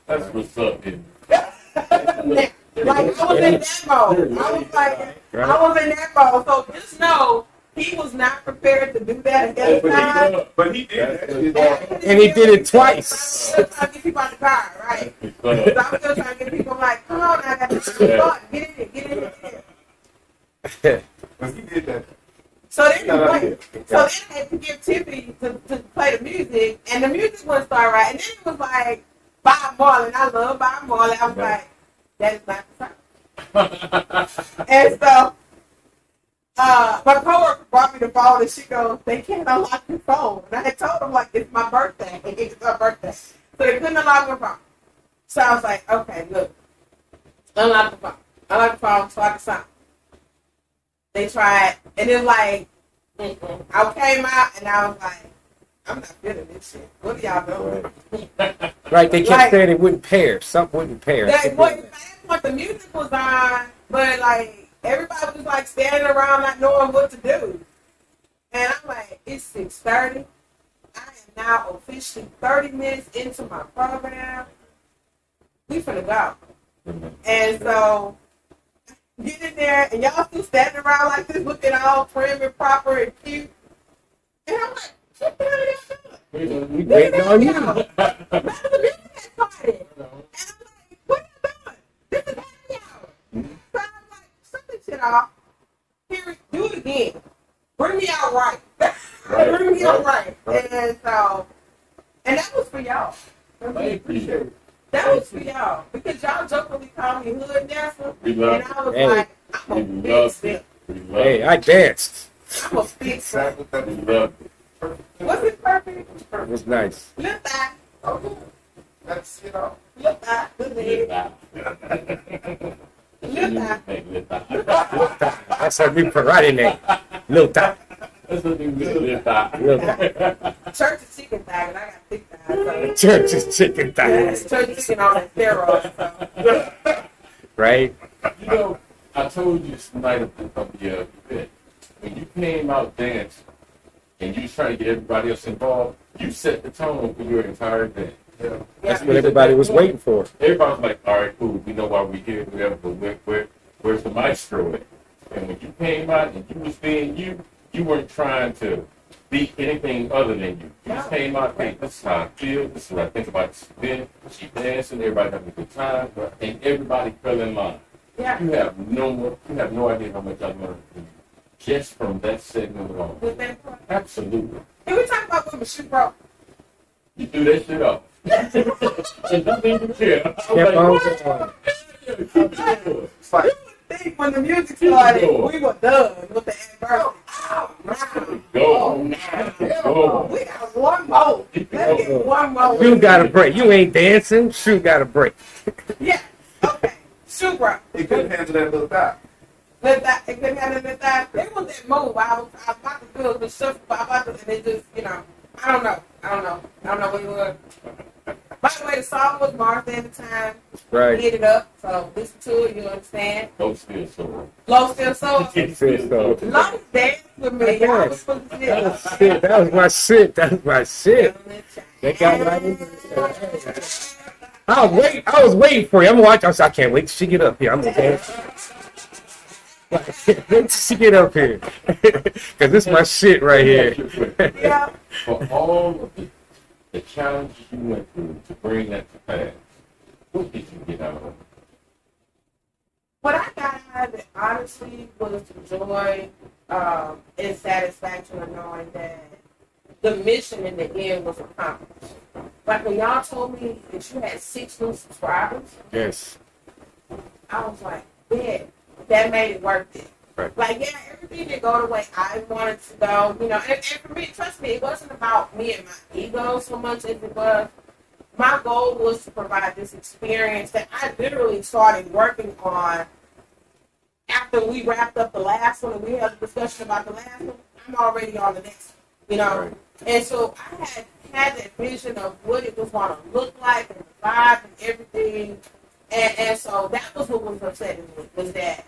C: That's what's up, Henry.
D: Like, I was in that mode. I was in that mode. So just know, he was not prepared to do that at that time.
A: But he did.
B: And he did it twice.
D: I'm still trying to get people out the car, right? Because I'm still trying to get people like, come on, I got to start. Get in here.
A: But he did that.
D: So then, I had to give Tiffany to play the music, and the music wouldn't start right. And then it was like Bob Marley. I love Bob Marley. I was like, that is not the song. And so my coworker brought me the phone, and she goes, "They can't unlock your phone." And I had told them, like, it's my birthday. It's my birthday. So they couldn't unlock my phone. So I was like, okay, look, unlock the phone. Unlock the phone so I can sign. They tried, and then like, I came out, and I was like, I'm not feeling this shit. What are y'all doing?
B: Right, they kept saying it wouldn't pair. Something wouldn't pair.
D: What the music was on, but like, everybody was like standing around not knowing what to do. And I'm like, it's 6:30. I am now officially 30 minutes into my program. We finna go. And so, get in there, and y'all still standing around like this, looking all prim and proper and cute. And I'm like, what the hell are y'all doing?
B: We waiting on you.
D: None of the music had started. And I'm like, what are you doing? This is happy hour. So I'm like, shut this shit off. Here, do it again. Bring me out right. Bring me out right. And so, and that was for y'all.
C: I appreciate it.
D: That was for y'all. Because y'all jokingly called me hood dancer.
C: We love
D: And I was
B: Hey.
D: like, I'm a big step.
B: Hey, I danced.
D: I'm a big step.
C: We love it.
D: Was it perfect?
B: It was nice.
D: Look back.
A: Okay. That's,
D: Look back. Look ahead. Look back.
B: That's her new karate name. Lil Top.
C: That's what we live by.
B: Lil Top.
D: Church is chicken thigh, and I got thick thighs.
B: Church is chicken thighs.
D: Church is chicken on steroids. So.
B: Right?
C: You know, I told you tonight of the event, when you came out dancing and you was trying to get everybody else involved, you set the tone for your entire event.
A: yeah.
B: That's what everybody was waiting for.
C: Everybody was like, all right, cool, we know why we're here, whatever, but where's the maestro at? And when you came out and you was being you weren't trying to be anything other than you. You just came out, hey, this is how I feel, this is what I think about this event. She dancing, everybody having a good time, and everybody fell in line.
D: Yeah.
C: You have no idea how much I learned from you just from that segment alone.
D: Was that part?
C: Absolutely.
D: Can we talk about when the shoe broke?
C: You do that shit up. And don't even care.
B: Kept on going.
A: It's like,
D: I think when the music started, we were done with the anniversary.
C: Go. Go.
D: We got one more. Let's get one more.
B: You got a break. You ain't dancing. Shoe got a break.
D: Yeah. Okay. Shoe broke.
A: he couldn't handle that little guy.
D: Let that, it couldn't handle that. It was that move. I was about to do it, but shuffle, and it just, I don't know what it was. By the way, the song was Martha at the time.
B: Right.
D: Hit it up, so listen to it, you understand.
C: Go still so.
D: Low still so.
B: So,
D: Long dance with me. I was supposed to
B: that was shit. That was my shit. That was my shit. They got right into it. I was waiting for you. I'm watching. I can't wait till she get up here. I'm gonna dance. Wait till she get up here. Cause this is my shit right here.
D: Yeah.
C: For all of the challenges you went through to bring that to pass, what did you get out of it?
D: What I got out of it, honestly, was the joy and satisfaction of knowing that the mission in the end was accomplished. Like when y'all told me that you had 6 new subscribers,
B: Yes.
D: I was like, yeah, that made it worth it.
B: Right.
D: Like, yeah, everything didn't go the way I wanted to go, and for me, trust me, it wasn't about me and my ego so much as it was, my goal was to provide this experience that I literally started working on after we wrapped up the last one and we had a discussion about the last one. I'm already on the next one,
B: Right.
D: And so I had that vision of what it was going to look like and the vibe and everything. And so that was what was upsetting me, was that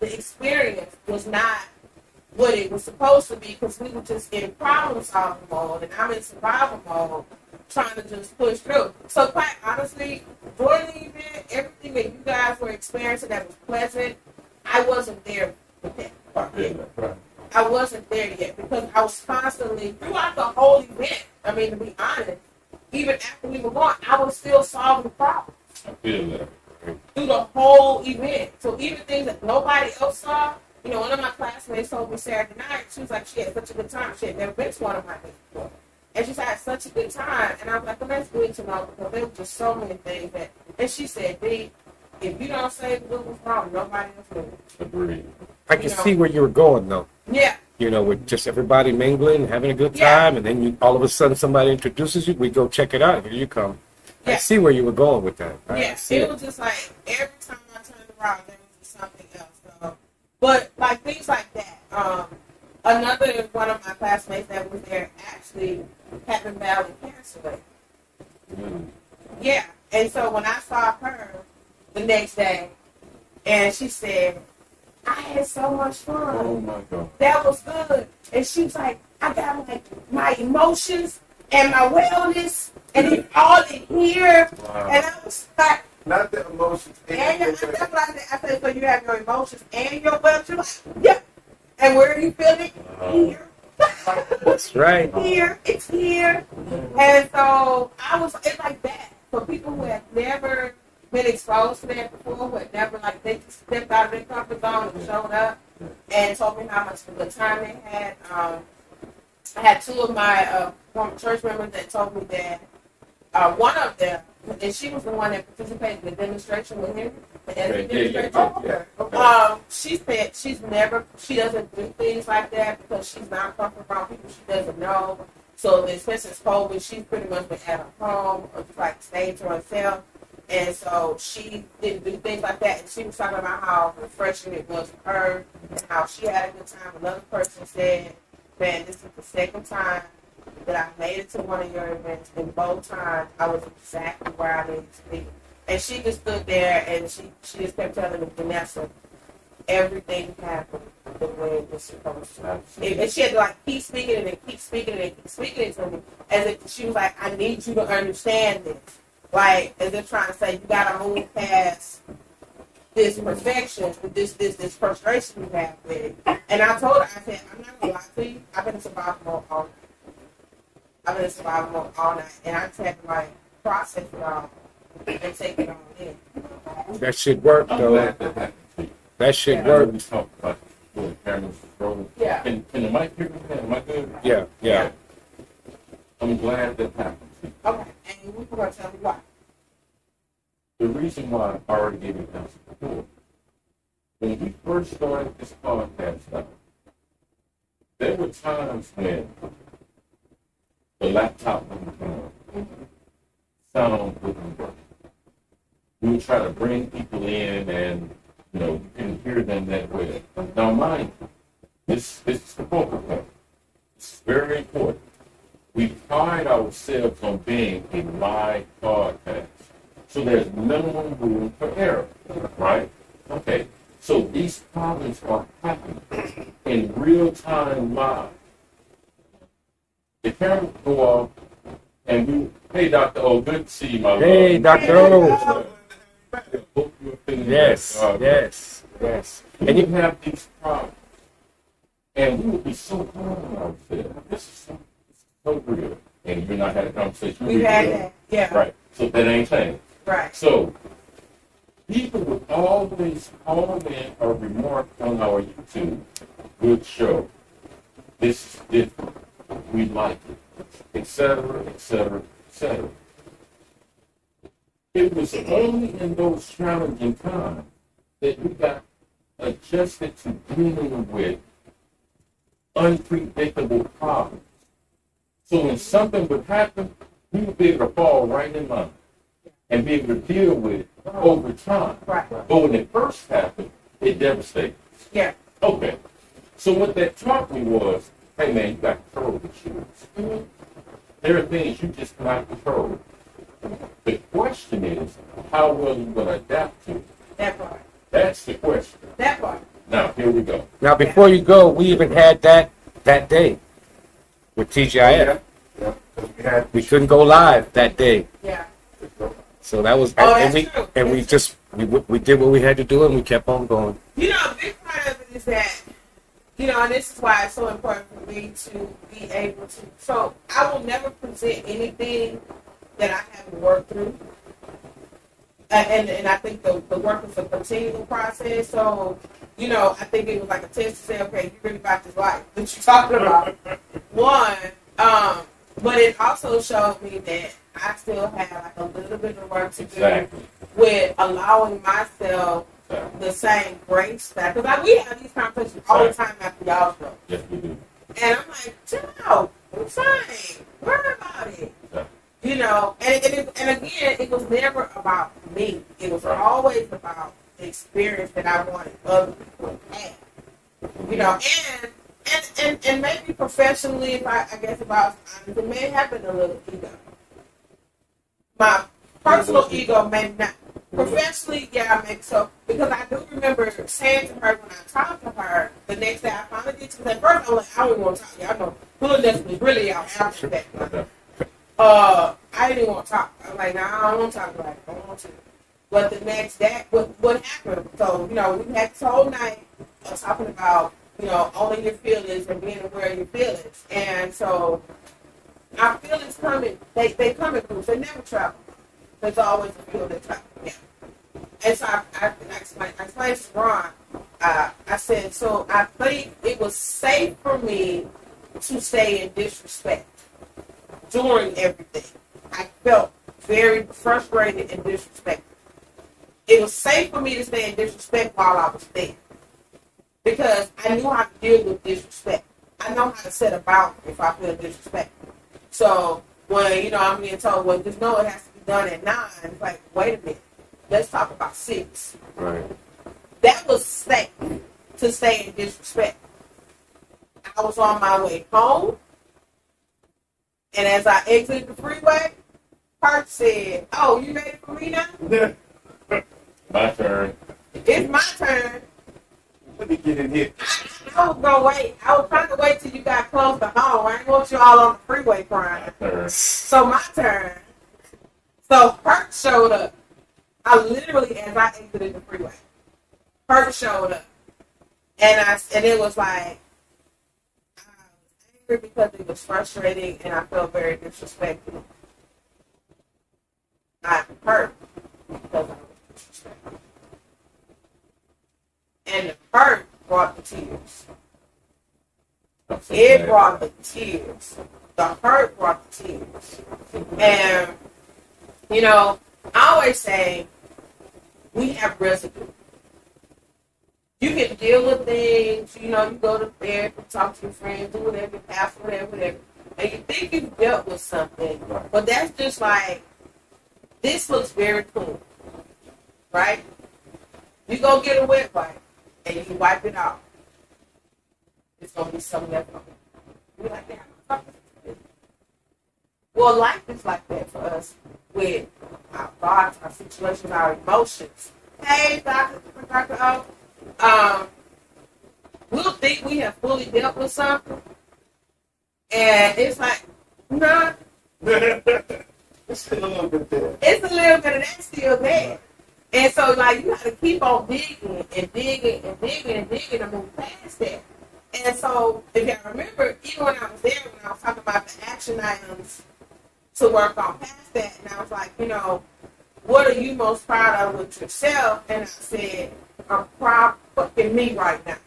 D: the experience was not what it was supposed to be, because we were just in problem solving mode and I'm in survival mode trying to just push through. So quite honestly, during the event, everything that you guys were experiencing that was pleasant, I wasn't there with that part yet. I wasn't there yet because I was constantly, throughout the whole event, I mean, to be honest, even after we were gone, I was still solving problems.
C: I feel that.
D: Through the whole event. So even things that nobody else saw, you know, one of my classmates told me Saturday night, she was like, she had such a good time. She had never been to one of my dates before. And she said, I had such a good time. And I was like, well, that's good to know because there were just so many things that, and she said, D, if you don't say what was wrong, nobody else will.
C: Agreed.
B: I can see where you were going though.
D: Yeah.
B: You know, with just everybody mingling, having a good time,
D: Yeah.
B: and then you all of a sudden somebody introduces you. We go check it out. Here you come. I
D: Yeah.
B: see where you were going with that.
D: Yeah, it was just like every time I turned around, there was just something else. So, but like things like that. Another one of my classmates that was there actually had been battling cancer. Yeah, and so when I saw her the next day, and she said, "I had so much fun.
C: Oh my God.
D: That was good." And she was like, "I got like my emotions and my wellness, and it's all in here."
C: Wow.
D: And I was like.
A: Not the emotions.
D: And that's what I said. I said, so you have your emotions and your wellness. You're like, yeah. And where are you feeling? Here.
B: That's right.
D: Here. It's here. And so it's like that. For people who have never been exposed to that before, who had never, like, they just stepped out of their comfort zone and showed up and told me how much of a good time they had. I had two of my former church members that told me that one of them, and she was the one that participated in the demonstration with him. The energy demonstration. She said she doesn't do things like that because she's not comfortable around people she doesn't know. So, especially since COVID, she's pretty much been at her home or just like staying to herself. And so she didn't do things like that. And she was talking about how refreshing it was for her and how she had a good time. Another person said, man, this is the second time that I made it to one of your events, and both times I was exactly where I needed to be. And she just stood there and she just kept telling me, Danessa, everything happened the way it was supposed to. And she had to like keep speaking it and keep speaking it and keep speaking it to me. As if she was like, I need you to understand this. Like, as if trying to say, you gotta move past this perfection, this frustration you have with it. And I told her, I said, I'm not gonna lie to you, I've been in survival mode all night. And I just had to like process it all and take it all in.
B: That shit worked
C: I'm
B: though.
C: glad that happened to you.
B: That shit
C: I know we
B: worked.
C: talked about the cameras rolling.
D: Yeah.
C: Can the mic hear me? Am I good?
B: Yeah.
C: I'm glad that happened to you.
D: Okay, and you were gonna tell me why.
C: The reason why I already gave you answer before. When we first started this podcast out, there were times when the laptop wouldn't come, sound wouldn't work. We would try to bring people in and, you can hear them that way. Now mind you, this is the focal point. It's very important. We pride ourselves on being a live podcast. So there's minimum room for error, right? Okay. So these problems are happening in real time live. The camera will go off, and hey, Dr. O, good to see you, my love.
B: Hey, Dr. O.
C: Hope you're feeling
B: Yes,
C: better.
B: yes.
C: And you have these problems. And we would be so hard on ourselves. This is so real. And you're not having a conversation.
D: We had that, yeah.
C: Right. So that ain't changed.
D: Right.
C: So people would always call in or remark on our YouTube, good show. This is different. We like it, etc., etc., etc. It was only in those challenging times that we got adjusted to dealing with unpredictable problems. So when something would happen, we would be able to fall right in line and be able to deal with it over time.
D: Right.
C: But when it first happened, it devastated.
D: Yeah.
C: Okay. So what that taught me was, hey man, you got to control the shoes.
D: Mm-hmm.
C: There are things you just cannot control. The question is, how well you going to adapt to it?
D: That part.
C: That's the question.
D: That part.
C: Now, here we go.
B: Now, before you go, we even had that day with TGIF.
A: Yeah. We had
B: We couldn't go live that day,
D: Yeah.
B: so that was
D: Oh,
B: and
D: that's true.
B: we just we did what we had to do, and we kept on going.
D: You know, a big part of it is that, and this is why it's so important for me to be able to. So I will never present anything that I haven't worked through. and I think the work is a continual process. So, I think it was like a test to say, okay, you really about this life that you're talking about. One, but it also showed me that I still have like a little bit of work to do with allowing myself the same grace that, because we have these conversations all the time after y'all show.
C: Yes, we do.
D: And I'm like, chill out, I'm fine, worry about it. And again, it was never about me. It was always about the experience that I wanted other people to have. And maybe professionally, if I guess if I was honest, it may have been a little ego. My personal ego, maybe not. Professionally, yeah, I mean, so, because I do remember saying to her when I talked to her, the next day I finally did, because at first I was like, I don't even want to talk. Y'all know, hoodness was really out after that. I didn't even want to talk. I was like, nah, I don't want to talk about it. I don't want to. But the next day, what happened? So, we had this whole night of talking about, owning your feelings and being aware of your feelings. And so, our feelings coming, they come in groups. They never travel. There's always a feeling that travel. Yeah. And so I explained to Ron, I said, so I think it was safe for me to stay in disrespect during everything. I felt very frustrated and disrespected. It was safe for me to stay in disrespect while I was there, because I knew how to deal with disrespect. I know how to set a boundary if I feel disrespected. So when, I'm being told, well, just know it has to be done at 9, it's like, wait a minute, let's talk about 6.
B: Right.
D: That was safe to stay in disrespect. I was on my way home, and as I exited the freeway, Park said, oh, you ready for me now?
C: My turn.
D: It's my turn.
A: Let me get in here.
D: I was gonna wait. I was trying to wait till you got close to home. I didn't want you all on the freeway crying. So my turn. So Perk showed up. I literally, as I exited the freeway, Perk showed up, and it was like I was angry because it was frustrating, and I felt very disrespected. I hurt because I was disrespected. And the hurt brought the tears. It brought the tears. The hurt brought the tears. And, I always say, we have residue. You can deal with things, you go to therapy, talk to your friends, do whatever, pass whatever. And you think you've dealt with something, but that's just like, this looks very clean, right? You go get a wet wipe, and you wipe it off. It's going to be something left on it. You're like, yeah, well, life is like that for us with our thoughts, our situations, our emotions. Hey, Dr. O. We'll think we have fully dealt with something, and it's like, nah.
A: It's still a little bit there.
D: It's a little bit of that still there. And so, like, you got to keep on digging and digging and digging and digging to move past that. And so, if y'all remember, even when I was there, when I was talking about the action items to work on past that, and I was like, what are you most proud of with yourself? And I said, I'm proud of fucking me right now.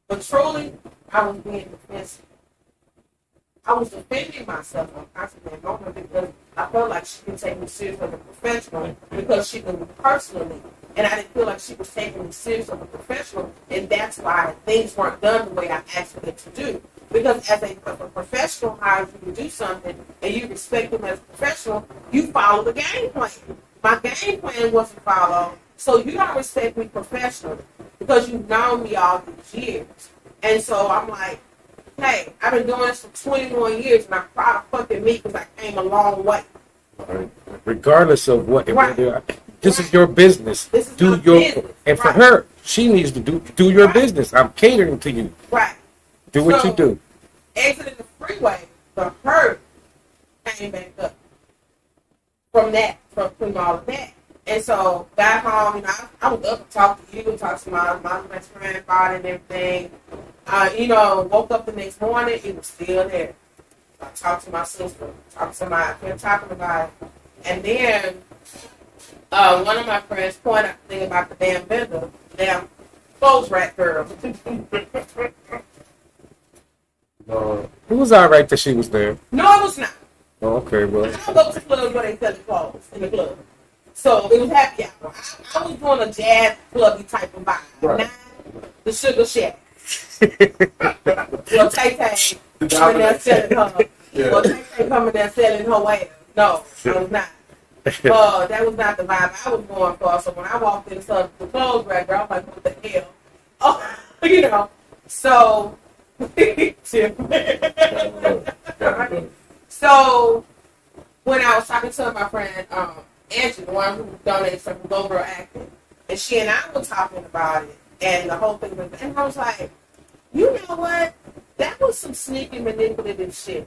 D: But truly, I was being defensive. I was defending myself on constantly moment because I felt like she didn't take me serious as a professional because she knew me personally. And I didn't feel like she was taking me serious as a professional, and that's why things weren't done the way I asked them to do. Because as a professional hires you to do something and you respect them as a professional, you follow the game plan. My game plan wasn't followed, so you don't respect me professionally because you've known me all these years. And so I'm like, hey, I've been doing this for 21 years, and I'm proud of fucking me because I came a long way.
B: Right. Regardless of what,
D: Right.
B: this is your business.
D: This is
B: do
D: my
B: your
D: business.
B: and for
D: Right.
B: her, she needs to do your
D: Right.
B: business. I'm catering to you.
D: Right.
B: Do what
D: So,
B: you do.
D: Exiting the freeway, the hurt came back up from all of that. And so back home, I was up and talked to you, talked to my best friend, father, and everything. Woke up the next morning, it was still there. I talked to my sister, talked to kept talking about it. And then one of my friends pointed out the thing about the damn vendor, damn clothes rack girl.
B: It was all right that she was there.
D: No, it was not.
B: Oh, okay, well.
D: I don't go to clubs where they sell the clothes in the club. So it was happy hour. I was doing a jazz clubby type of vibe.
A: Right.
D: Not the Sugar Shack. Well, Tay-Tay coming there selling her.
A: Yeah.
D: Well, Tay-Tay coming there selling her wares. No, I was not. That was not the vibe I was going for. So when I walked in the clothes rack, I was like, what the hell? Oh, you know. So, so when I was talking to my friend Angie, the one who donated some Go Girl Acting, and she and I were talking about it, and the whole thing was, and I was like, you know what? That was some sneaky manipulative shit.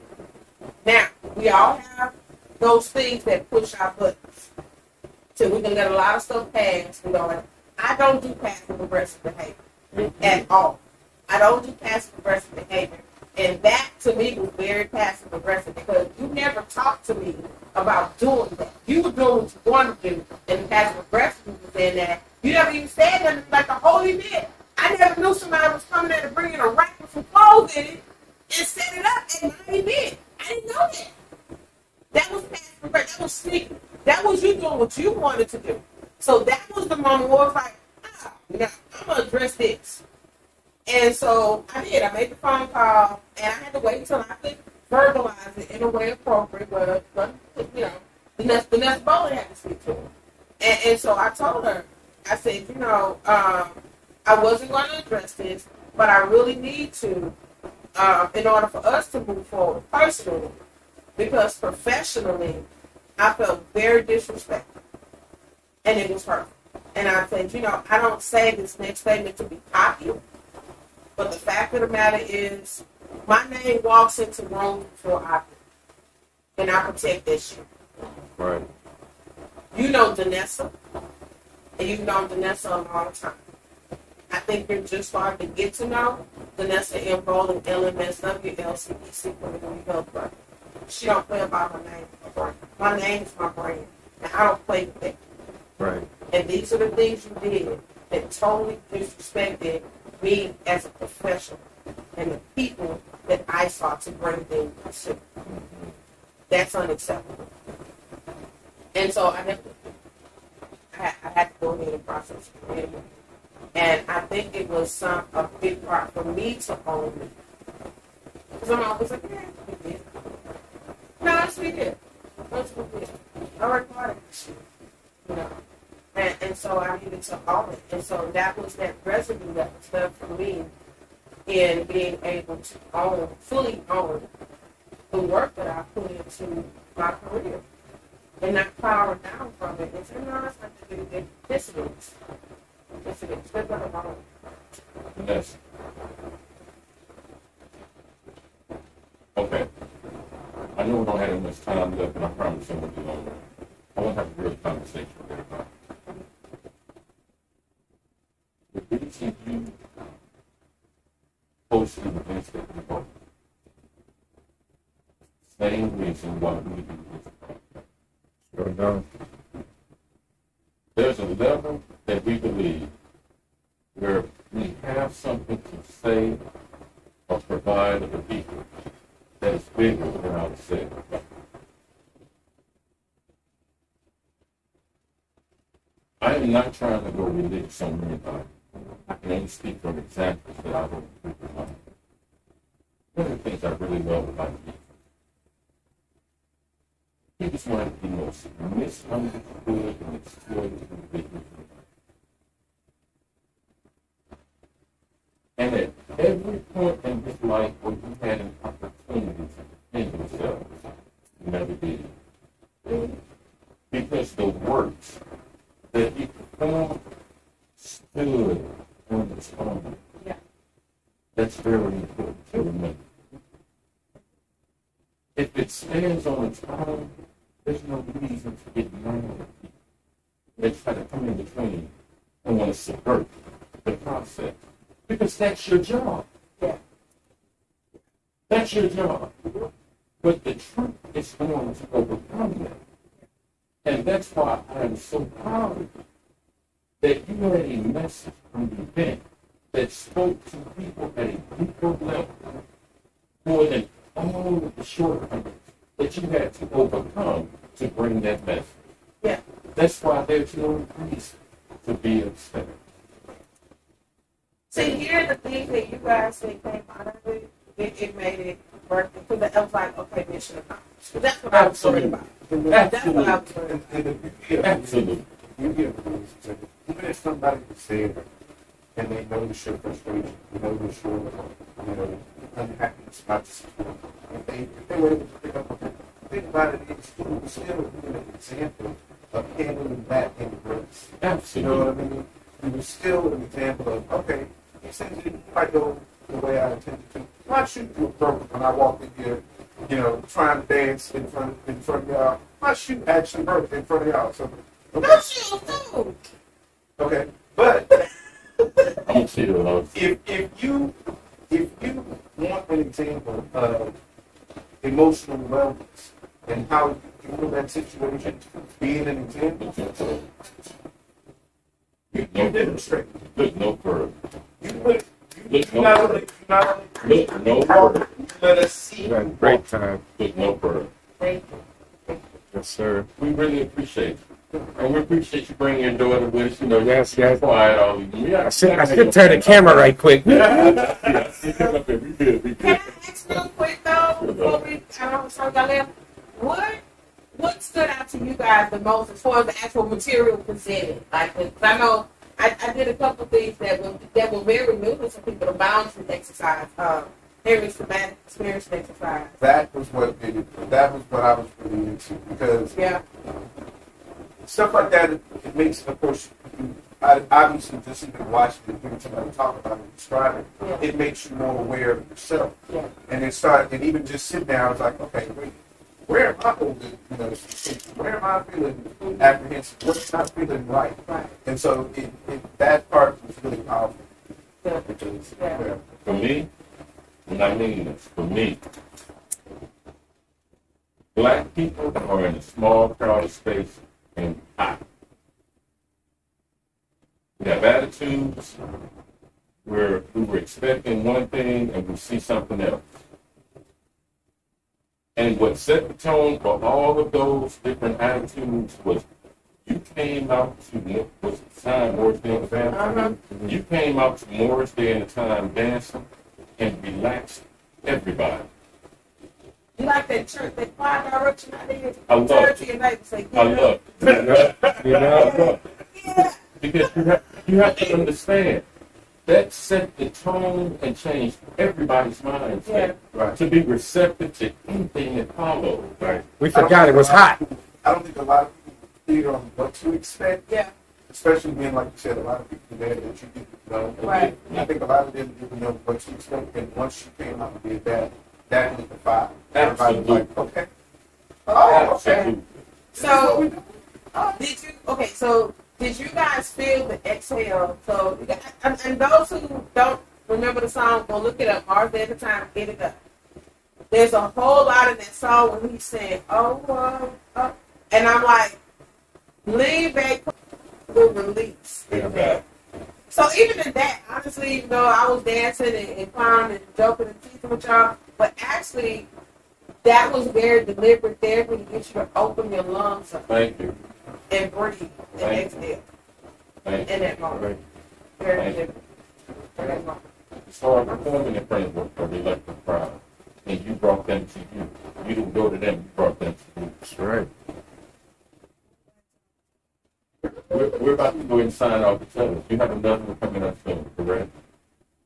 D: Now, we all have those things that push our buttons. So we can let a lot of stuff pass. You know, I don't do passive aggressive behavior at all. I don't do passive aggressive behavior. And that to me was very passive aggressive because you never talked to me about doing that. You were doing what you wanted to do, and the passive aggressive was in that. You never even said nothing like the whole event. I never knew somebody was coming there to bring in a rack with some clothes in it and set it up at my event. I didn't know that. That was passive aggressive. That was sneaky. That was you doing what you wanted to do. So that was the moment where I was like, now I'm going to address this. And so I did. I made the phone call, and I had to wait until I could verbalize it in a way appropriate, but you know, Danessa Bolling had to speak to her. And so I told her, I said, you know, I wasn't going to address this, but I really need to in order for us to move forward personally, because professionally, I felt very disrespected, and it was hurtful. And I said, you know, I don't say this next statement to be cocky, but the fact of the matter is, my name walks into rooms before I do, and I protect that shit.
B: Right.
D: You know Danessa, and you've known Danessa a long time. I think you're just starting to get to know Danessa M. Bolling, LMSW, LCBC, Community Health Worker. She don't play about her name. My name is my brand, and I don't play with it.
B: Right.
D: And these are the things you did that totally disrespected me as a professional and the people that I sought to bring things to. That's unacceptable. And so I had to go ahead and process it. And I think it was a big part for me to own it. Because I'm always like, yeah, we did. No, that's what we did. That's what we did. I worked hard at this shit. You know. And so I needed to own it. And so that was that residue that was left for me in being able to fully own the work that I put into my career. And not power down from it. And say, no, that's not the good. This it is. This it is. We're going to own it.
C: Yes. Okay. I know we don't have much time left, but I promise it won't be longer. I want to have a real conversation with everybody. The reason you posted against it before, same reason why we do this.
B: Sure enough.
C: There's a level that we believe where we have something to say or provide to the people that is bigger than ourselves. I am not trying to go religious on anybody. I can only speak from examples that I don't agree with. One of the things I really love about people, he was one of the most misunderstood and exploited individuals. And at every point in his life where he had an opportunity to defend himself, he never did. Because the works that he performed stood on its own.
D: Yeah.
C: That's very important to remember. If it stands on its own, there's no reason to get mad at people. They try to come in between and want to subvert the process. Because that's your job.
D: Yeah.
C: That's your job. But the truth is going to overcome that. why I am so proud that you had a message from the event that spoke to people at a deeper level more than all of the shortcomings that you had to overcome to bring that message.
D: Yeah.
C: That's why there's no reason to be upset.
D: See, here the things that you guys said came out of it, it made it work. Because it was like, okay, mission accomplished. 'Cause that's what I was worried about. That's what I was worried about.
C: Absolutely.
A: You get even if somebody is there and they notice your frustration, you notice your, unhappiness about the situation, if they were able to pick up on it, the thing about it is you were still an example of handling that in grace.
C: Absolutely.
A: You know what I mean? You were still an example of, okay, these things didn't quite go the way I intended to. Why shoot you a broke when I walked in here, trying to dance in front of y'all? My shoe actually broke in front of y'all. So, okay.
D: No shoes, too.
A: Okay, but
C: I'm serious.
A: if you want an example of emotional wellness and how you handle that situation, being an example, you demonstrate.
C: Look no further.
A: You
C: Look no
A: not
C: further.
A: only
C: Look no further.
A: let us see.
B: You had a great time.
C: Look no further.
D: Thank you.
B: Yes, sir.
C: We really appreciate you. And we appreciate you bringing your daughter with us.
B: Yes, yes.
C: Quiet all evening.
B: I should turn the camera right quick.
C: Yeah, come up here. We good. We
D: Can
C: good.
D: I ask real quick though, before we start y'all in, what stood out to you guys the most as far as the actual material presented? Like, 'cause I know I did a couple of things that were very new to some people. The boundary exercise, Harry's traumatic experience exercise.
A: That was what I was really into because
D: Yeah.
A: stuff like that, it makes, of course, obviously just even watching it, hearing somebody talk about it, describe it,
D: Yeah.
A: it makes you more aware of yourself.
D: Yeah.
A: And even just sit down, it's like, okay, wait, where am I holding, where am I feeling apprehensive? What's not feeling right?
D: Right.
A: And so that part was really powerful.
D: Yeah.
A: Because,
D: Yeah.
C: For me, and I mean this, for me, black people are in a small crowded space and hot. We have attitudes where we were expecting one thing and we see something else. And what set the tone for all of those different attitudes was you came out to, was the time Morris Day and the band? You came out to Morris Day and the time dancing and relaxed everybody.
D: You like that church, that choir direction I did?
C: I love
D: Turn
C: it.
D: to your neighbor and say,
C: I love it.
B: You know?
D: Yeah.
C: Because you have to understand that set the tone and changed everybody's mindset to be receptive to anything that followed.
A: Right.
B: We forgot it was hot.
A: I don't think a lot of people figure on what to expect.
D: Yeah.
A: Especially when, like you said, a lot of people there that you didn't know.
D: Right.
A: I think a lot of them didn't know what to expect, and once you came out and did that lit the fire. Everybody was like, okay. Oh, okay.
C: Absolutely.
D: So, did you guys feel the exhale? So, and those who don't remember the song, go look it up. Martha at the time, get it up. There's a whole lot in that song when he's saying, and I'm like, lean back, the release in that. So even in that, honestly, even though I was dancing and clowning and joking and teasing with y'all, but actually, that was very deliberate there when you get you to open your lungs up
C: Thank you.
D: and breathe and
C: Thank you.
D: exhale
C: Thank you.
D: in that moment. Very deliberate. In that moment.
C: So I'm performing in front of a reluctant crowd, and you brought them to you. You didn't go to them, you brought them to you.
B: That's right.
C: We're about to go ahead and sign off each other. You have another one coming up soon, correct?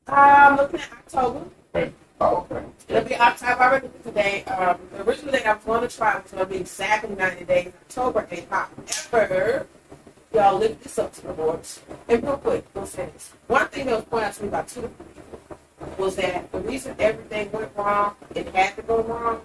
D: Looking at October.
C: Okay.
A: Oh, okay.
D: It'll be October already today. The original date I was going to try was going to be exactly 90 days, October 8th. However, y'all lift this up to the boards. And real quick, we'll say this. One thing that was pointed out to me about two people was that the reason everything went wrong, it had to go wrong,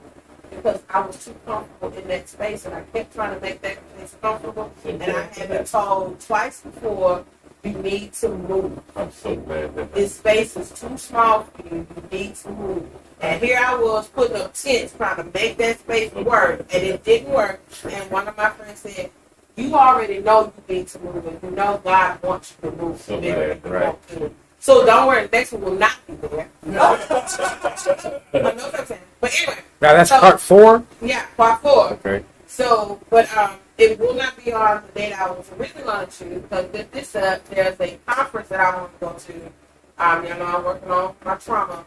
D: because I was too comfortable in that space, and I kept trying to make that place comfortable. And I had been told twice before, you need to move.
C: I'm so glad that
D: This space is too small for you. You need to move. And here I was putting up tents trying to make that space work, and it didn't work. And one of my friends said, you already know you need to move, and you know God wants you to move
C: So
D: bigger
C: bad,
D: than you
C: right.
D: want to. So don't worry, next one will not be there. I know what I'm saying. But anyway,
B: Now that's
D: So-
B: part 4.
D: yeah, part 4.
B: Okay.
D: So, but it will not be on the date I was originally going to choose because with this there's a conference that I want to go to. You know, I'm working on my trauma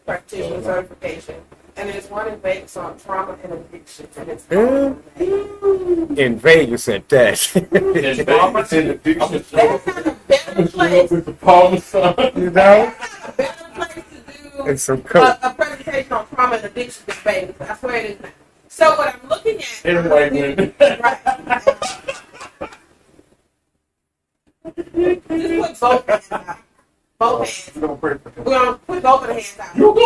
D: practitioner certification, and there's one in Vegas on trauma and addiction, and it's
B: In Vegas at that.
C: And Vegas in the addiction.
D: That's not a better place.
C: With the Parmesan.
B: You know?
D: That's not a better place to do
B: And some coke.
D: a presentation on trauma and addiction than Vegas. I swear it is not. So what I'm looking at,
C: Anyway,
D: right? Just put both hands out. Both hands.
A: We're gonna pray for him.
D: We're gonna put both of the hands out.
C: you go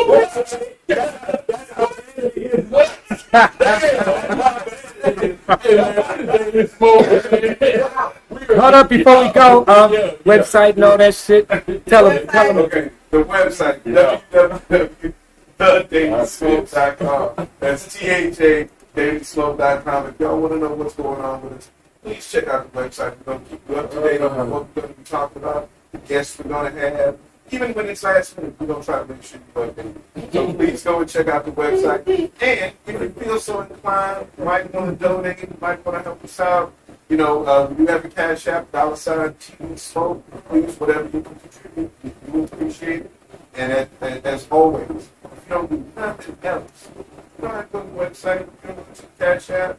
B: Hold up before we go. Website and all that shit. Tell them.
A: Okay, the website, www.dailyslope.com. That's THA, dailyslope.com. If y'all want to know what's going on with us, please check out the website. We're going to keep you up to date on what we're going to be talking about, the guests we're going to have. Even when it's last minute, we're going to try to make sure you're updated. So please go and check out the website. And if you feel so inclined, you might want to donate, you might want to help us out. You know, we have a Cash App, $TV Slope. Please, whatever you can contribute, we appreciate it. And as always, if you don't do nothing else, you don't have to go to the website, you don't go to the Cash App,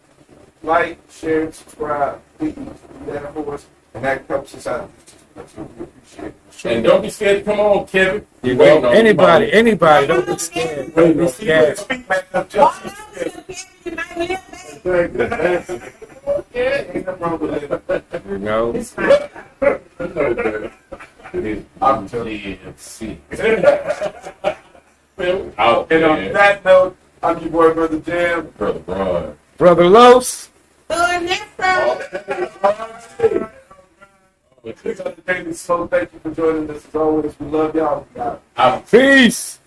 A: like, share, and subscribe. Please do that for us, and that helps us out. That's what we appreciate.
C: And don't be scared to come on, Kevin.
B: You know, anybody, don't be scared. Don't be scared.
A: Speak back up,
D: Walk
A: just
D: out to the kitchen, you might live there.
A: ain't nothing wrong with it.
B: You know?
D: It's fine.
A: I'm telling
C: GFC. Out
A: And on
C: there.
A: that note, I'm your boy, Brother Jam.
C: Brother Brian.
B: Brother Los.
D: Danessa.
A: This is the Daily Slope. Thank you for joining us as always. We love y'all.
C: Out.
B: Peace.